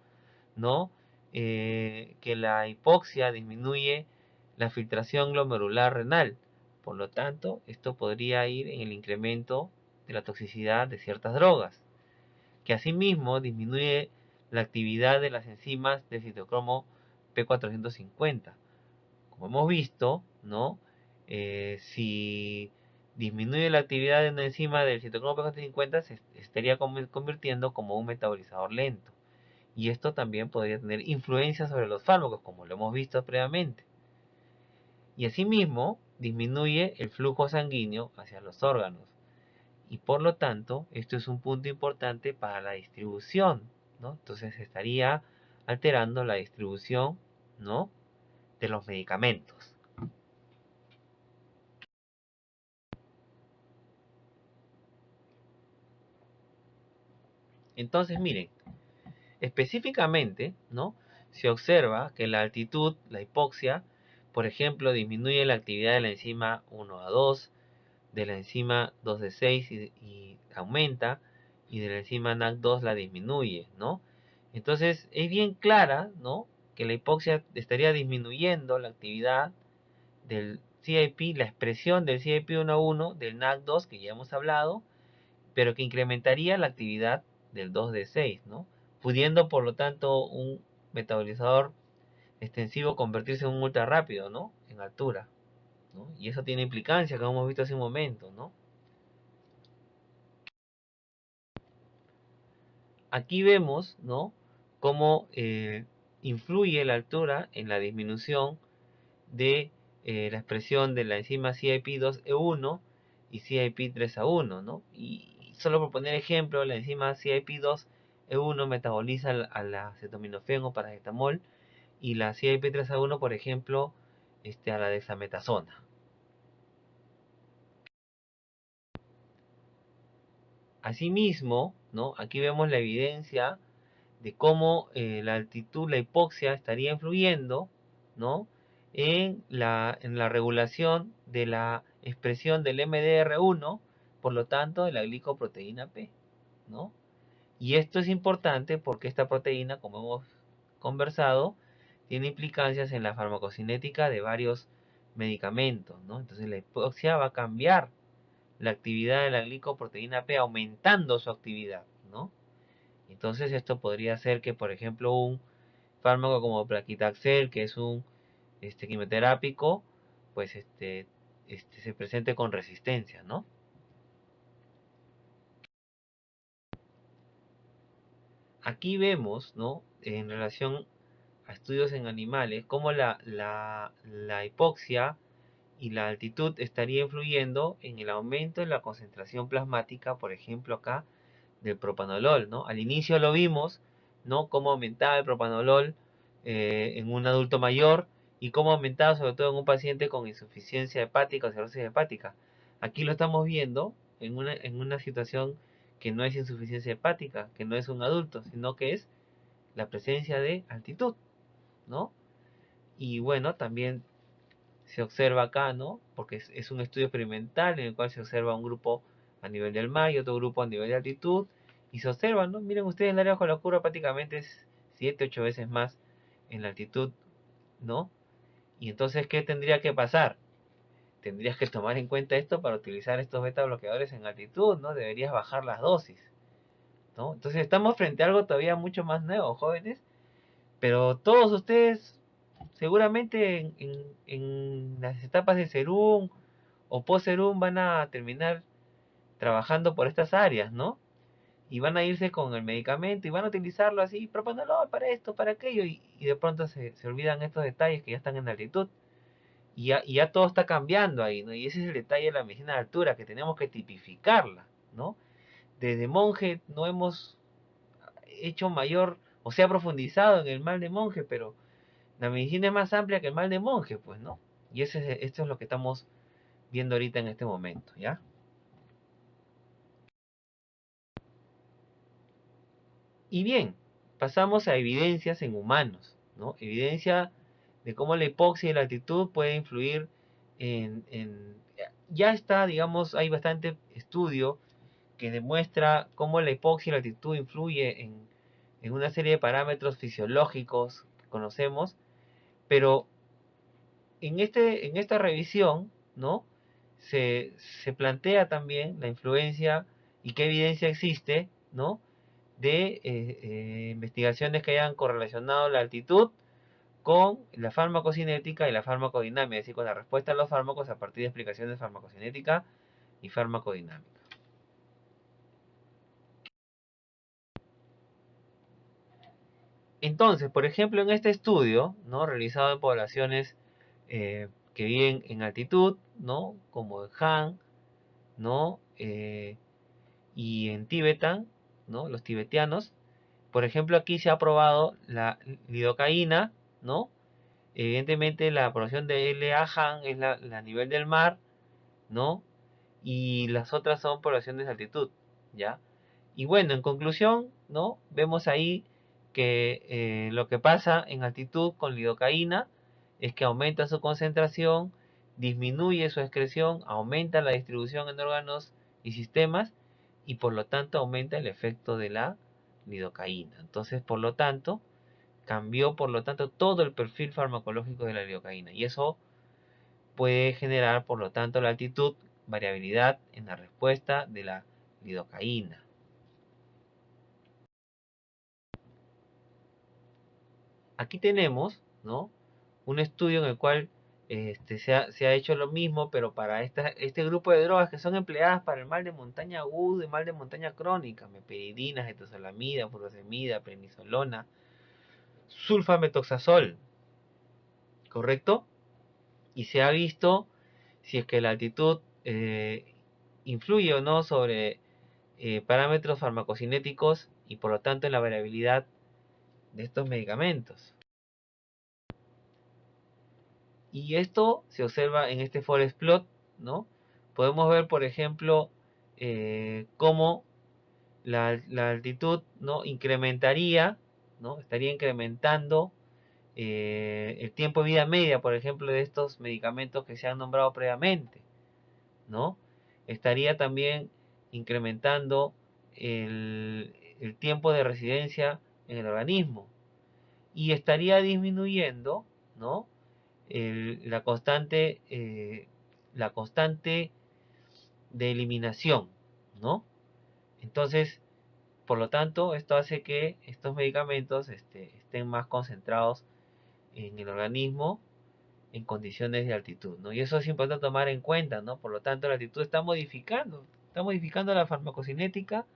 ¿no?, que la hipoxia disminuye la filtración glomerular renal. Por lo tanto, esto podría ir en el incremento de la toxicidad de ciertas drogas, que asimismo disminuye la actividad de las enzimas del citocromo P450. Como hemos visto, ¿no? Si disminuye la actividad de una enzima del citocromo P450, se estaría convirtiendo como un metabolizador lento. Y esto también podría tener influencia sobre los fármacos, como lo hemos visto previamente. Y asimismo, disminuye el flujo sanguíneo hacia los órganos. Y por lo tanto, esto es un punto importante para la distribución, ¿no? Entonces estaría alterando la distribución, ¿no?, de los medicamentos. Entonces, miren, específicamente, ¿no?, se observa que la altitud, la hipoxia, por ejemplo, disminuye la actividad de la enzima 1A2, de la enzima 2D6 y aumenta, y de la enzima NAC2 la disminuye, ¿no? Entonces, es bien clara, ¿no?, que la hipoxia estaría disminuyendo la actividad del CIP, la expresión del CIP1A1, del NAC2, que ya hemos hablado, pero que incrementaría la actividad del 2D6, ¿no? Pudiendo, por lo tanto, un metabolizador extensivo convertirse en un ultra rápido, ¿no?, en altura, ¿no? Y eso tiene implicancias, como hemos visto hace un momento, ¿no? Aquí vemos, ¿no?, cómo influye la altura en la disminución de la expresión de la enzima CIP2E1 y CIP3A1, ¿no? Y solo por poner ejemplo, la enzima CIP2E1 metaboliza a la acetaminofén o paracetamol, y la CIP3A1, por ejemplo, a la dexametasona. Asimismo, ¿no?, aquí vemos la evidencia de cómo la altitud, la hipoxia, estaría influyendo, ¿no?, en la regulación de la expresión del MDR1, por lo tanto, de la glicoproteína P, ¿no? Y esto es importante porque esta proteína, como hemos conversado, tiene implicancias en la farmacocinética de varios medicamentos, ¿no? Entonces la hipoxia va a cambiar la actividad de la glicoproteína P, aumentando su actividad, ¿no? Entonces esto podría ser que, por ejemplo, un fármaco como Plaquitaxel, que es un quimioterápico, pues se presente con resistencia, ¿no? Aquí vemos, ¿no?, en relación a estudios en animales, cómo la hipoxia y la altitud estaría influyendo en el aumento de la concentración plasmática, por ejemplo acá, del propanolol, ¿no? Al inicio lo vimos, ¿no?, cómo aumentaba el propanolol en un adulto mayor y cómo aumentaba sobre todo en un paciente con insuficiencia hepática o cirrosis hepática. Aquí lo estamos viendo en una situación que no es insuficiencia hepática, que no es un adulto, sino que es la presencia de altitud, ¿no? Y bueno, también se observa acá, ¿no?, porque es un estudio experimental en el cual se observa un grupo a nivel del mar y otro grupo a nivel de altitud, y se observa, ¿no? Miren ustedes, el área bajo la curva prácticamente es 7, 8 veces más en la altitud, ¿no? Y entonces, ¿qué tendría que pasar? Tendrías que tomar en cuenta esto para utilizar estos beta bloqueadores en altitud, ¿no? Deberías bajar las dosis, ¿no? Entonces estamos frente a algo todavía mucho más nuevo, jóvenes, pero todos ustedes seguramente en las etapas de serum o post serum van a terminar trabajando por estas áreas, ¿no? y van a irse con el medicamento y van a utilizarlo así, proponiéndolo para esto, para aquello, y de pronto se olvidan estos detalles que ya están en altitud. Y ya todo está cambiando ahí, ¿no? Y ese es el detalle de la medicina de altura, que tenemos que tipificarla, ¿no? Desde monje no hemos hecho mayor, o sea, profundizado en el mal de monje, pero la medicina es más amplia que el mal de monje, pues, ¿no? Y esto es lo que estamos viendo ahorita en este momento, ¿ya? Y bien, pasamos a evidencias en humanos, ¿no? Evidencia de cómo la hipoxia y la altitud puede influir ya está, digamos, hay bastante estudio que demuestra cómo la hipoxia y la altitud influye en una serie de parámetros fisiológicos que conocemos, pero en esta revisión, ¿no? Se plantea también la influencia y qué evidencia existe, ¿no? De investigaciones que hayan correlacionado la altitud con la farmacocinética y la farmacodinámica, es decir, con la respuesta a los fármacos a partir de explicaciones farmacocinética y farmacodinámica. Entonces, por ejemplo, en este estudio, ¿no? Realizado en poblaciones que viven en altitud, ¿no? Como en Han, ¿no? Y en Tibetan, ¿no? Los tibetianos. Por ejemplo, aquí se ha probado la lidocaína, ¿no? Evidentemente la población de LA-Han es la nivel del mar, ¿no? Y las otras son poblaciones de altitud, ¿ya? Y bueno, en conclusión, ¿no? Vemos ahí que lo que pasa en altitud con lidocaína es que aumenta su concentración, disminuye su excreción, aumenta la distribución en órganos y sistemas y por lo tanto aumenta el efecto de la lidocaína. Entonces, por lo tanto, cambió por lo tanto todo el perfil farmacológico de la lidocaína y eso puede generar por lo tanto la altitud variabilidad en la respuesta de la lidocaína. Aquí tenemos, ¿no? Un estudio en el cual se ha hecho lo mismo, pero para este grupo de drogas que son empleadas para el mal de montaña agudo y mal de montaña crónica, meperidina, getosalamida, furosemida, prednisolona, sulfametoxazol, ¿correcto? Y se ha visto si es que la altitud influye o no sobre parámetros farmacocinéticos y por lo tanto en la variabilidad de estos medicamentos. Y esto se observa en este forest plot, ¿no? Podemos ver, por ejemplo, cómo la altitud, ¿no? Incrementaría, ¿no? Estaría incrementando el tiempo de vida media, por ejemplo, de estos medicamentos que se han nombrado previamente, ¿no? Estaría también incrementando el tiempo de residencia en el organismo y estaría disminuyendo, ¿no? La constante de eliminación, ¿no? Entonces, por lo tanto, esto hace que estos medicamentos estén más concentrados en el organismo en condiciones de altitud, ¿no? Y eso es importante tomar en cuenta, ¿no? Por lo tanto, la altitud está modificando la farmacocinética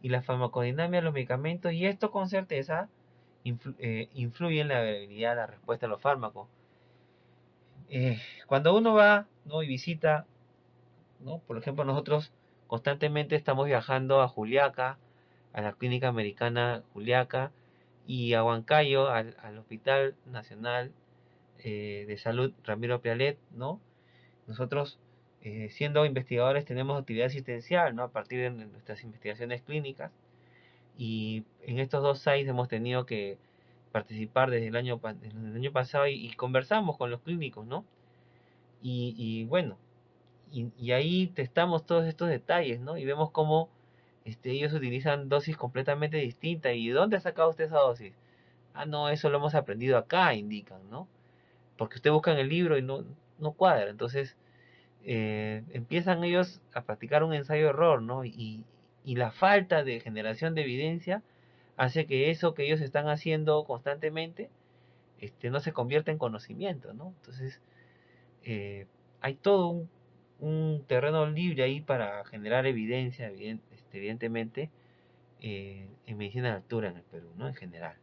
y la farmacodinámica de los medicamentos y esto con certeza influye en la variabilidad de la respuesta a los fármacos. Cuando uno va, ¿no? Y visita, ¿no? Por ejemplo, nosotros constantemente estamos viajando a Juliaca, a la Clínica Americana Juliaca y a Huancayo, al Hospital Nacional de Salud Ramiro Pialet, ¿no? Nosotros, siendo investigadores, tenemos actividad asistencial, ¿no? A partir de nuestras investigaciones clínicas y en estos dos sites hemos tenido que participar desde el año pasado y conversamos con los clínicos, ¿no? Y bueno, y ahí testamos todos estos detalles, ¿no? Y vemos cómo ellos utilizan dosis completamente distintas. ¿Y de dónde ha sacado usted esa dosis? Ah, no, eso lo hemos aprendido acá, indican, ¿no? Porque usted busca en el libro y no cuadra. Entonces, empiezan ellos a practicar un ensayo-error, ¿no? Y la falta de generación de evidencia hace que eso que ellos están haciendo constantemente no se convierta en conocimiento, ¿no? Entonces, hay todo un terreno libre ahí para generar evidencia, evidentemente, en medicina de altura en el Perú, ¿no? En general.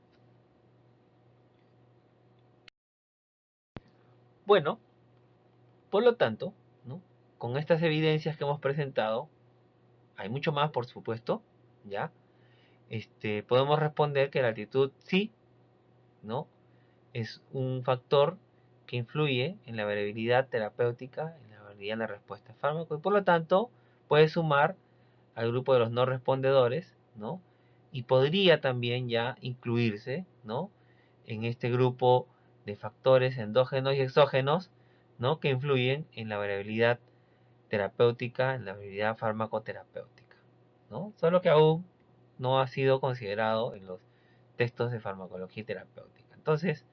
Bueno, por lo tanto, ¿no? Con estas evidencias que hemos presentado, hay mucho más, por supuesto, ¿ya? Podemos responder que la altitud sí, ¿no? Es un factor que influye en la variabilidad terapéutica, en la variabilidad de la respuesta al fármaco, y por lo tanto puede sumar al grupo de los no respondedores, ¿no? Y podría también ya incluirse, ¿no? En este grupo de factores endógenos y exógenos, ¿no? Que influyen en la variabilidad terapéutica, en la variabilidad farmacoterapéutica, ¿no? Solo que aún no ha sido considerado en los textos de farmacología terapéutica. Entonces,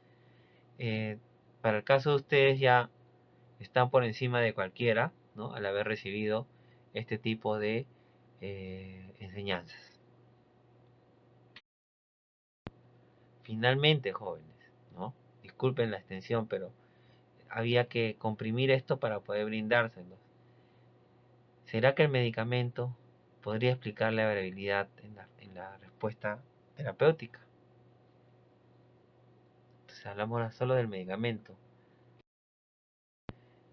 eh, para el caso de ustedes ya están por encima de cualquiera, ¿no? Al haber recibido este tipo de enseñanzas. Finalmente, jóvenes, ¿no? Disculpen la extensión, pero había que comprimir esto para poder brindárselos. ¿Será que el medicamento podría explicar la variabilidad en la respuesta terapéutica? Entonces hablamos ahora solo del medicamento.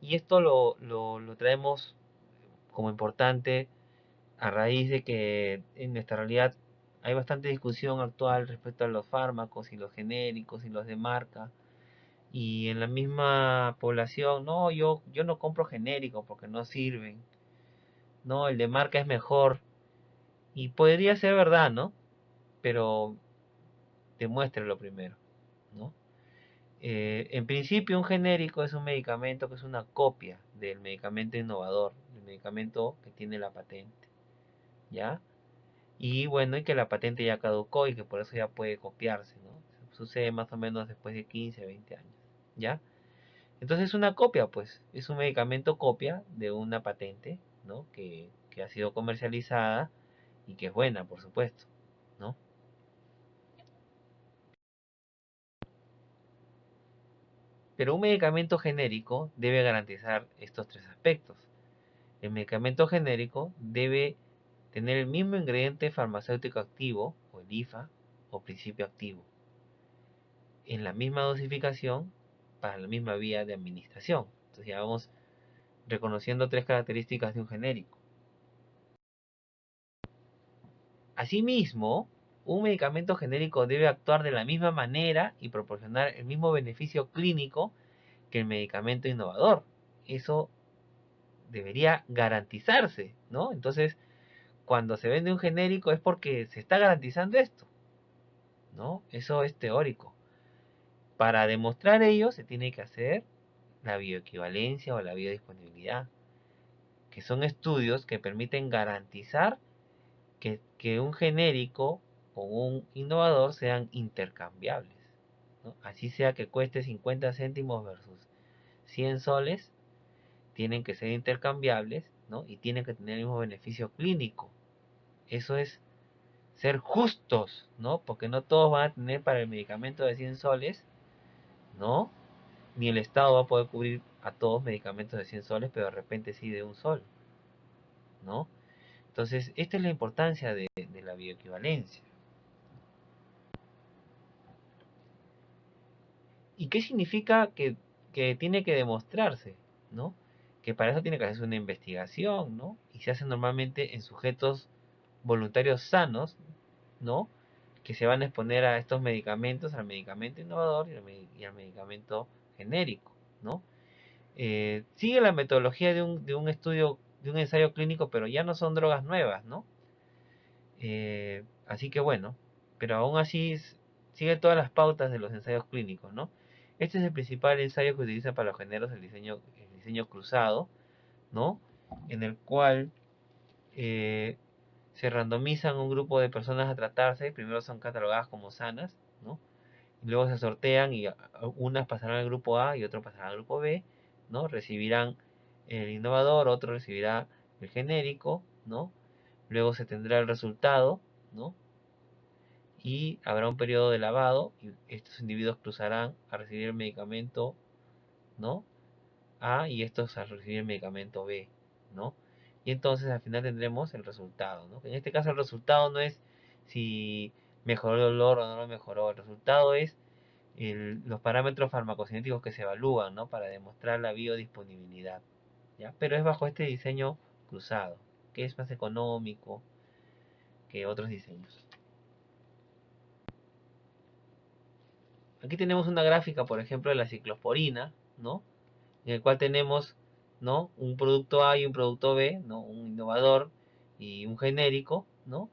Y esto lo traemos como importante a raíz de que en nuestra realidad hay bastante discusión actual respecto a los fármacos y los genéricos y los de marca. Y en la misma población, no, yo no compro genéricos porque no sirven. No, el de marca es mejor. Y podría ser verdad, ¿no? Pero demuéstrelo primero, ¿no? En principio, un genérico es un medicamento que es una copia del medicamento innovador, del medicamento que tiene la patente, ¿ya? Y bueno, y que la patente ya caducó y que por eso ya puede copiarse, ¿no? Sucede más o menos después de 15, 20 años, ¿ya? Entonces es una copia, pues, es un medicamento copia de una patente, ¿no? Que ha sido comercializada y que es buena, por supuesto, ¿no? Pero un medicamento genérico debe garantizar estos tres aspectos. El medicamento genérico debe tener el mismo ingrediente farmacéutico activo, o el IFA, o principio activo, en la misma dosificación para la misma vía de administración. Entonces ya vamos reconociendo tres características de un genérico. Asimismo, un medicamento genérico debe actuar de la misma manera y proporcionar el mismo beneficio clínico que el medicamento innovador. Eso debería garantizarse, ¿no? Entonces, cuando se vende un genérico es porque se está garantizando esto, ¿no? Eso es teórico. Para demostrar ello se tiene que hacer la bioequivalencia o la biodisponibilidad, que son estudios que permiten garantizar que un genérico o un innovador sean intercambiables, ¿no? Así sea que cueste 50 céntimos versus 100 soles, tienen que ser intercambiables, ¿no? Y tienen que tener el mismo beneficio clínico. Eso es ser justos, ¿no? Porque no todos van a tener para el medicamento de 100 soles, ¿no? Ni el Estado va a poder cubrir a todos medicamentos de 100 soles, pero de repente sí de un sol, ¿no? Entonces, esta es la importancia de la bioequivalencia. ¿Y qué significa que tiene que demostrarse, ¿no? Que para eso tiene que hacerse una investigación, ¿no? Y se hace normalmente en sujetos voluntarios sanos, ¿no? Que se van a exponer a estos medicamentos, al medicamento innovador y al medicamento genérico, ¿no? Sigue la metodología de un estudio, de un ensayo clínico, pero ya no son drogas nuevas, ¿no? Así que bueno, pero aún así sigue todas las pautas de los ensayos clínicos, ¿no? Este es el principal ensayo que utiliza para los géneros el diseño cruzado, ¿no? En el cual eh, se randomizan un grupo de personas a tratarse, primero son catalogadas como sanas, ¿no? Y luego se sortean y unas pasarán al grupo A y otras pasarán al grupo B, ¿no? Recibirán el innovador, otro recibirá el genérico, ¿no? Luego se tendrá el resultado, ¿no? Y habrá un periodo de lavado y estos individuos cruzarán a recibir el medicamento, ¿no? A y estos a recibir el medicamento B, ¿no? Y entonces al final tendremos el resultado, ¿no? En este caso el resultado no es si mejoró el olor o no lo mejoró. El resultado es los parámetros farmacocinéticos que se evalúan, ¿no? Para demostrar la biodisponibilidad, ¿ya? Pero es bajo este diseño cruzado, que es más económico que otros diseños. Aquí tenemos una gráfica, por ejemplo, de la ciclosporina, ¿no? En el cual tenemos, ¿no? Un producto A y un producto B, ¿no? Un innovador y un genérico, ¿no?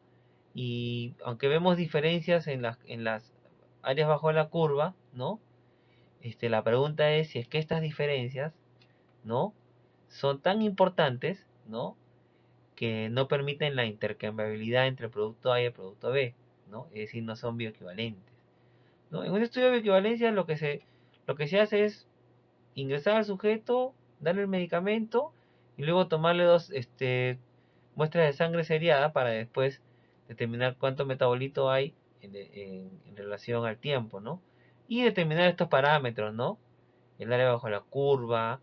Y aunque vemos diferencias en las áreas bajo la curva, ¿no? La pregunta es si es que estas diferencias, ¿no? Son tan importantes, ¿no? Que no permiten la intercambiabilidad entre el producto A y el producto B, ¿no? Es decir, no son bioequivalentes, ¿no? En un estudio de bioequivalencia lo que se hace es ingresar al sujeto, darle el medicamento y luego tomarle dos muestras de sangre seriada para después determinar cuánto metabolito hay en relación al tiempo, ¿no? Y determinar estos parámetros, ¿no? El área bajo la curva,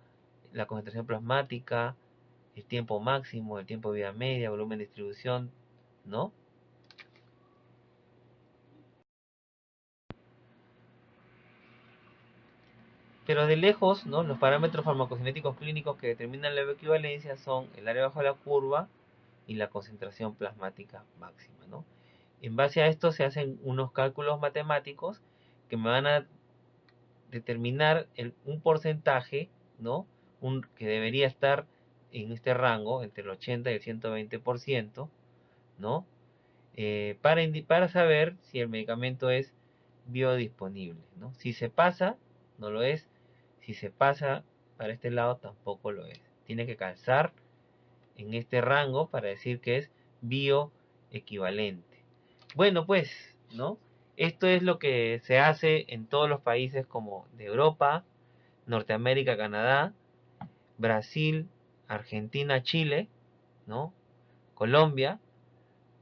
la concentración plasmática, el tiempo máximo, el tiempo de vida media, volumen de distribución, ¿no? Pero de lejos, ¿no? Los parámetros farmacocinéticos clínicos que determinan la bioequivalencia son el área bajo la curva y la concentración plasmática máxima, ¿no? En base a esto se hacen unos cálculos matemáticos que me van a determinar un porcentaje, ¿no? Que debería estar en este rango, entre el 80 y el 120%, ¿no? Para saber si el medicamento es biodisponible, ¿no? Si se pasa, no lo es. Si se pasa para este lado, tampoco lo es. Tiene que calzar en este rango para decir que es bioequivalente. Bueno, pues, ¿no? Esto es lo que se hace en todos los países como de Europa, Norteamérica, Canadá, Brasil, Argentina, Chile, ¿no? Colombia,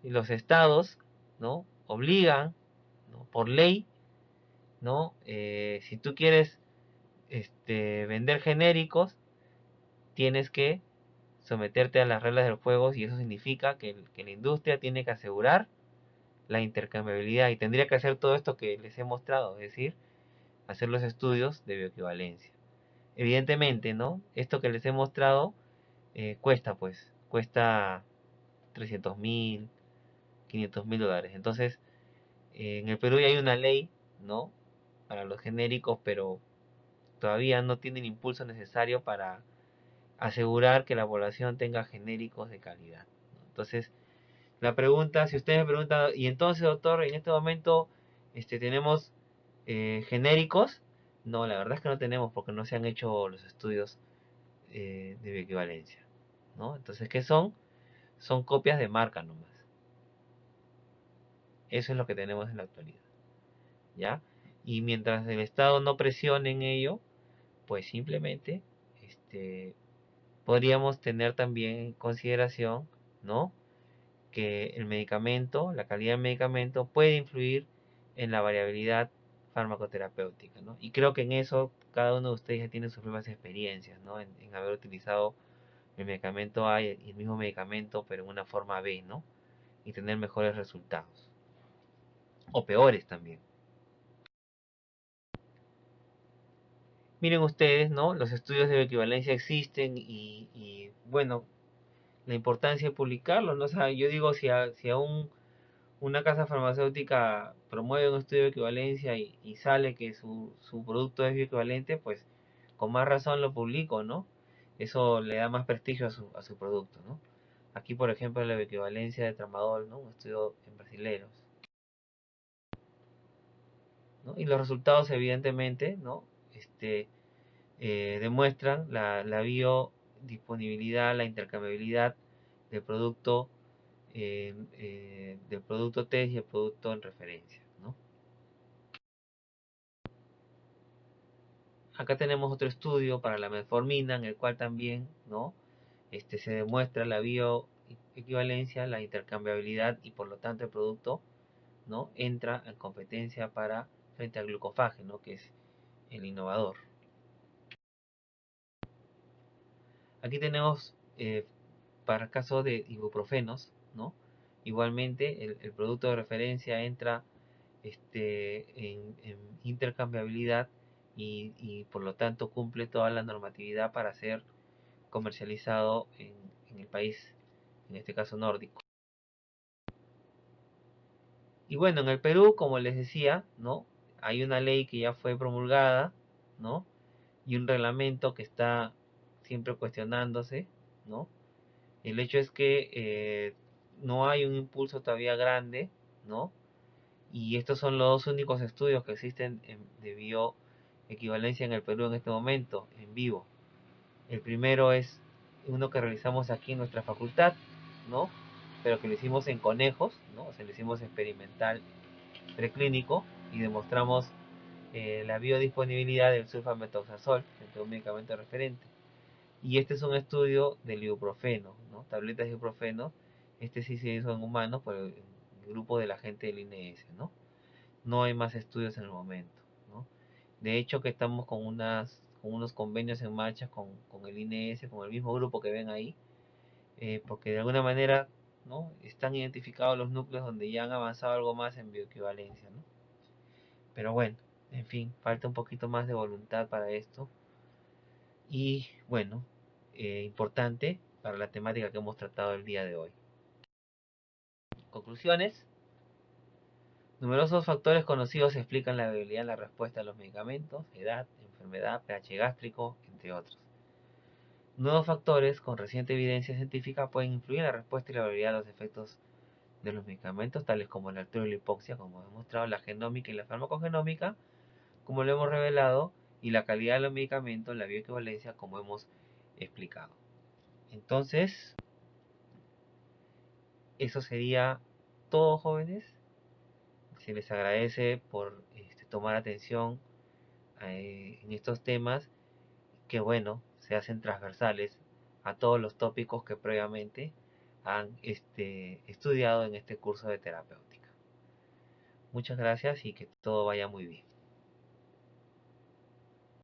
y los estados, ¿no? Obligan, ¿no? Por ley, ¿no? Si tú quieres vender genéricos, tienes que someterte a las reglas del juego y eso significa que la industria tiene que asegurar la intercambiabilidad y tendría que hacer todo esto que les he mostrado, es decir, hacer los estudios de bioequivalencia. Evidentemente, ¿no? Esto que les he mostrado cuesta 300.000, 500.000 dólares. Entonces, en el Perú ya hay una ley, ¿no? Para los genéricos, pero todavía no tiene el impulso necesario para asegurar que la población tenga genéricos de calidad, ¿no? Entonces, la pregunta, si ustedes me preguntan, y entonces, doctor, en este momento tenemos genéricos, no, la verdad es que no tenemos porque no se han hecho los estudios de bioequivalencia, ¿no? Entonces, ¿qué son? Son copias de marca nomás. Eso es lo que tenemos en la actualidad, ¿ya? Y mientras el Estado no presione en ello, pues simplemente podríamos tener también en consideración, ¿no? Que el medicamento, la calidad del medicamento puede influir en la variabilidad farmacoterapéutica, ¿no? Y creo que en eso cada uno de ustedes ya tiene sus propias experiencias, ¿no? En haber utilizado el medicamento A y el mismo medicamento, pero en una forma B, ¿no? Y tener mejores resultados. O peores también. Miren ustedes, ¿no? Los estudios de equivalencia existen y bueno, la importancia de publicarlos, ¿no? O sea, yo digo, si una casa farmacéutica promueve un estudio de equivalencia y sale que su producto es bioequivalente, pues con más razón lo publico, ¿no? Eso le da más prestigio a su producto, ¿no? Aquí, por ejemplo, la bioequivalencia de tramadol, ¿no? Un estudio en brasileños, ¿no? Y los resultados, evidentemente, ¿no? Este, demuestran la biodisponibilidad, la intercambiabilidad del producto, test y el producto en referencia, ¿no? Acá tenemos otro estudio para la metformina en el cual también, ¿no? Se demuestra la bioequivalencia, la intercambiabilidad y por lo tanto el producto, ¿no? Entra en competencia frente al glucofágeno, que es el innovador. Aquí tenemos para el caso de ibuprofenos, ¿no? igualmente el producto de referencia entra en intercambiabilidad y por lo tanto cumple toda la normatividad para ser comercializado en el país, en este caso nórdico. Y bueno, en el Perú, como les decía, ¿no? Hay una ley que ya fue promulgada, ¿no? Y un reglamento que está siempre cuestionándose, ¿no? El hecho es que no hay un impulso todavía grande, ¿no? Y estos son los dos únicos estudios que existen de bioequivalencia en el Perú en este momento, en vivo. El primero es uno que realizamos aquí en nuestra facultad, ¿no? Pero que lo hicimos en conejos, ¿no? O sea, lo hicimos experimental preclínico y demostramos la biodisponibilidad del sulfametoxazol, entre un medicamento referente. Y este es un estudio del ibuprofeno, ¿no? Tabletas de ibuprofeno. Este sí se hizo en humanos por el grupo de la gente del INS, ¿no? No hay más estudios en el momento, ¿no? De hecho que estamos con unos convenios en marcha con el INS, con el mismo grupo que ven ahí, porque de alguna manera, ¿no? Están identificados los núcleos donde ya han avanzado algo más en bioequivalencia, ¿no? Pero bueno, en fin, falta un poquito más de voluntad para esto. Y bueno, importante para la temática que hemos tratado el día de hoy. Conclusiones. Numerosos factores conocidos explican la debilidad en la respuesta a los medicamentos, edad, enfermedad, pH gástrico, entre otros. Nuevos factores con reciente evidencia científica pueden influir en la respuesta y la variabilidad de los efectos de los medicamentos, tales como la altura y la hipoxia, como hemos mostrado, la genómica y la farmacogenómica, como lo hemos revelado, y la calidad de los medicamentos, la bioequivalencia, como hemos explicado. Entonces, eso sería todo, jóvenes. Se les agradece por tomar atención en estos temas que, bueno, se hacen transversales a todos los tópicos que previamente han estudiado en este curso de terapéutica. Muchas gracias y que todo vaya muy bien.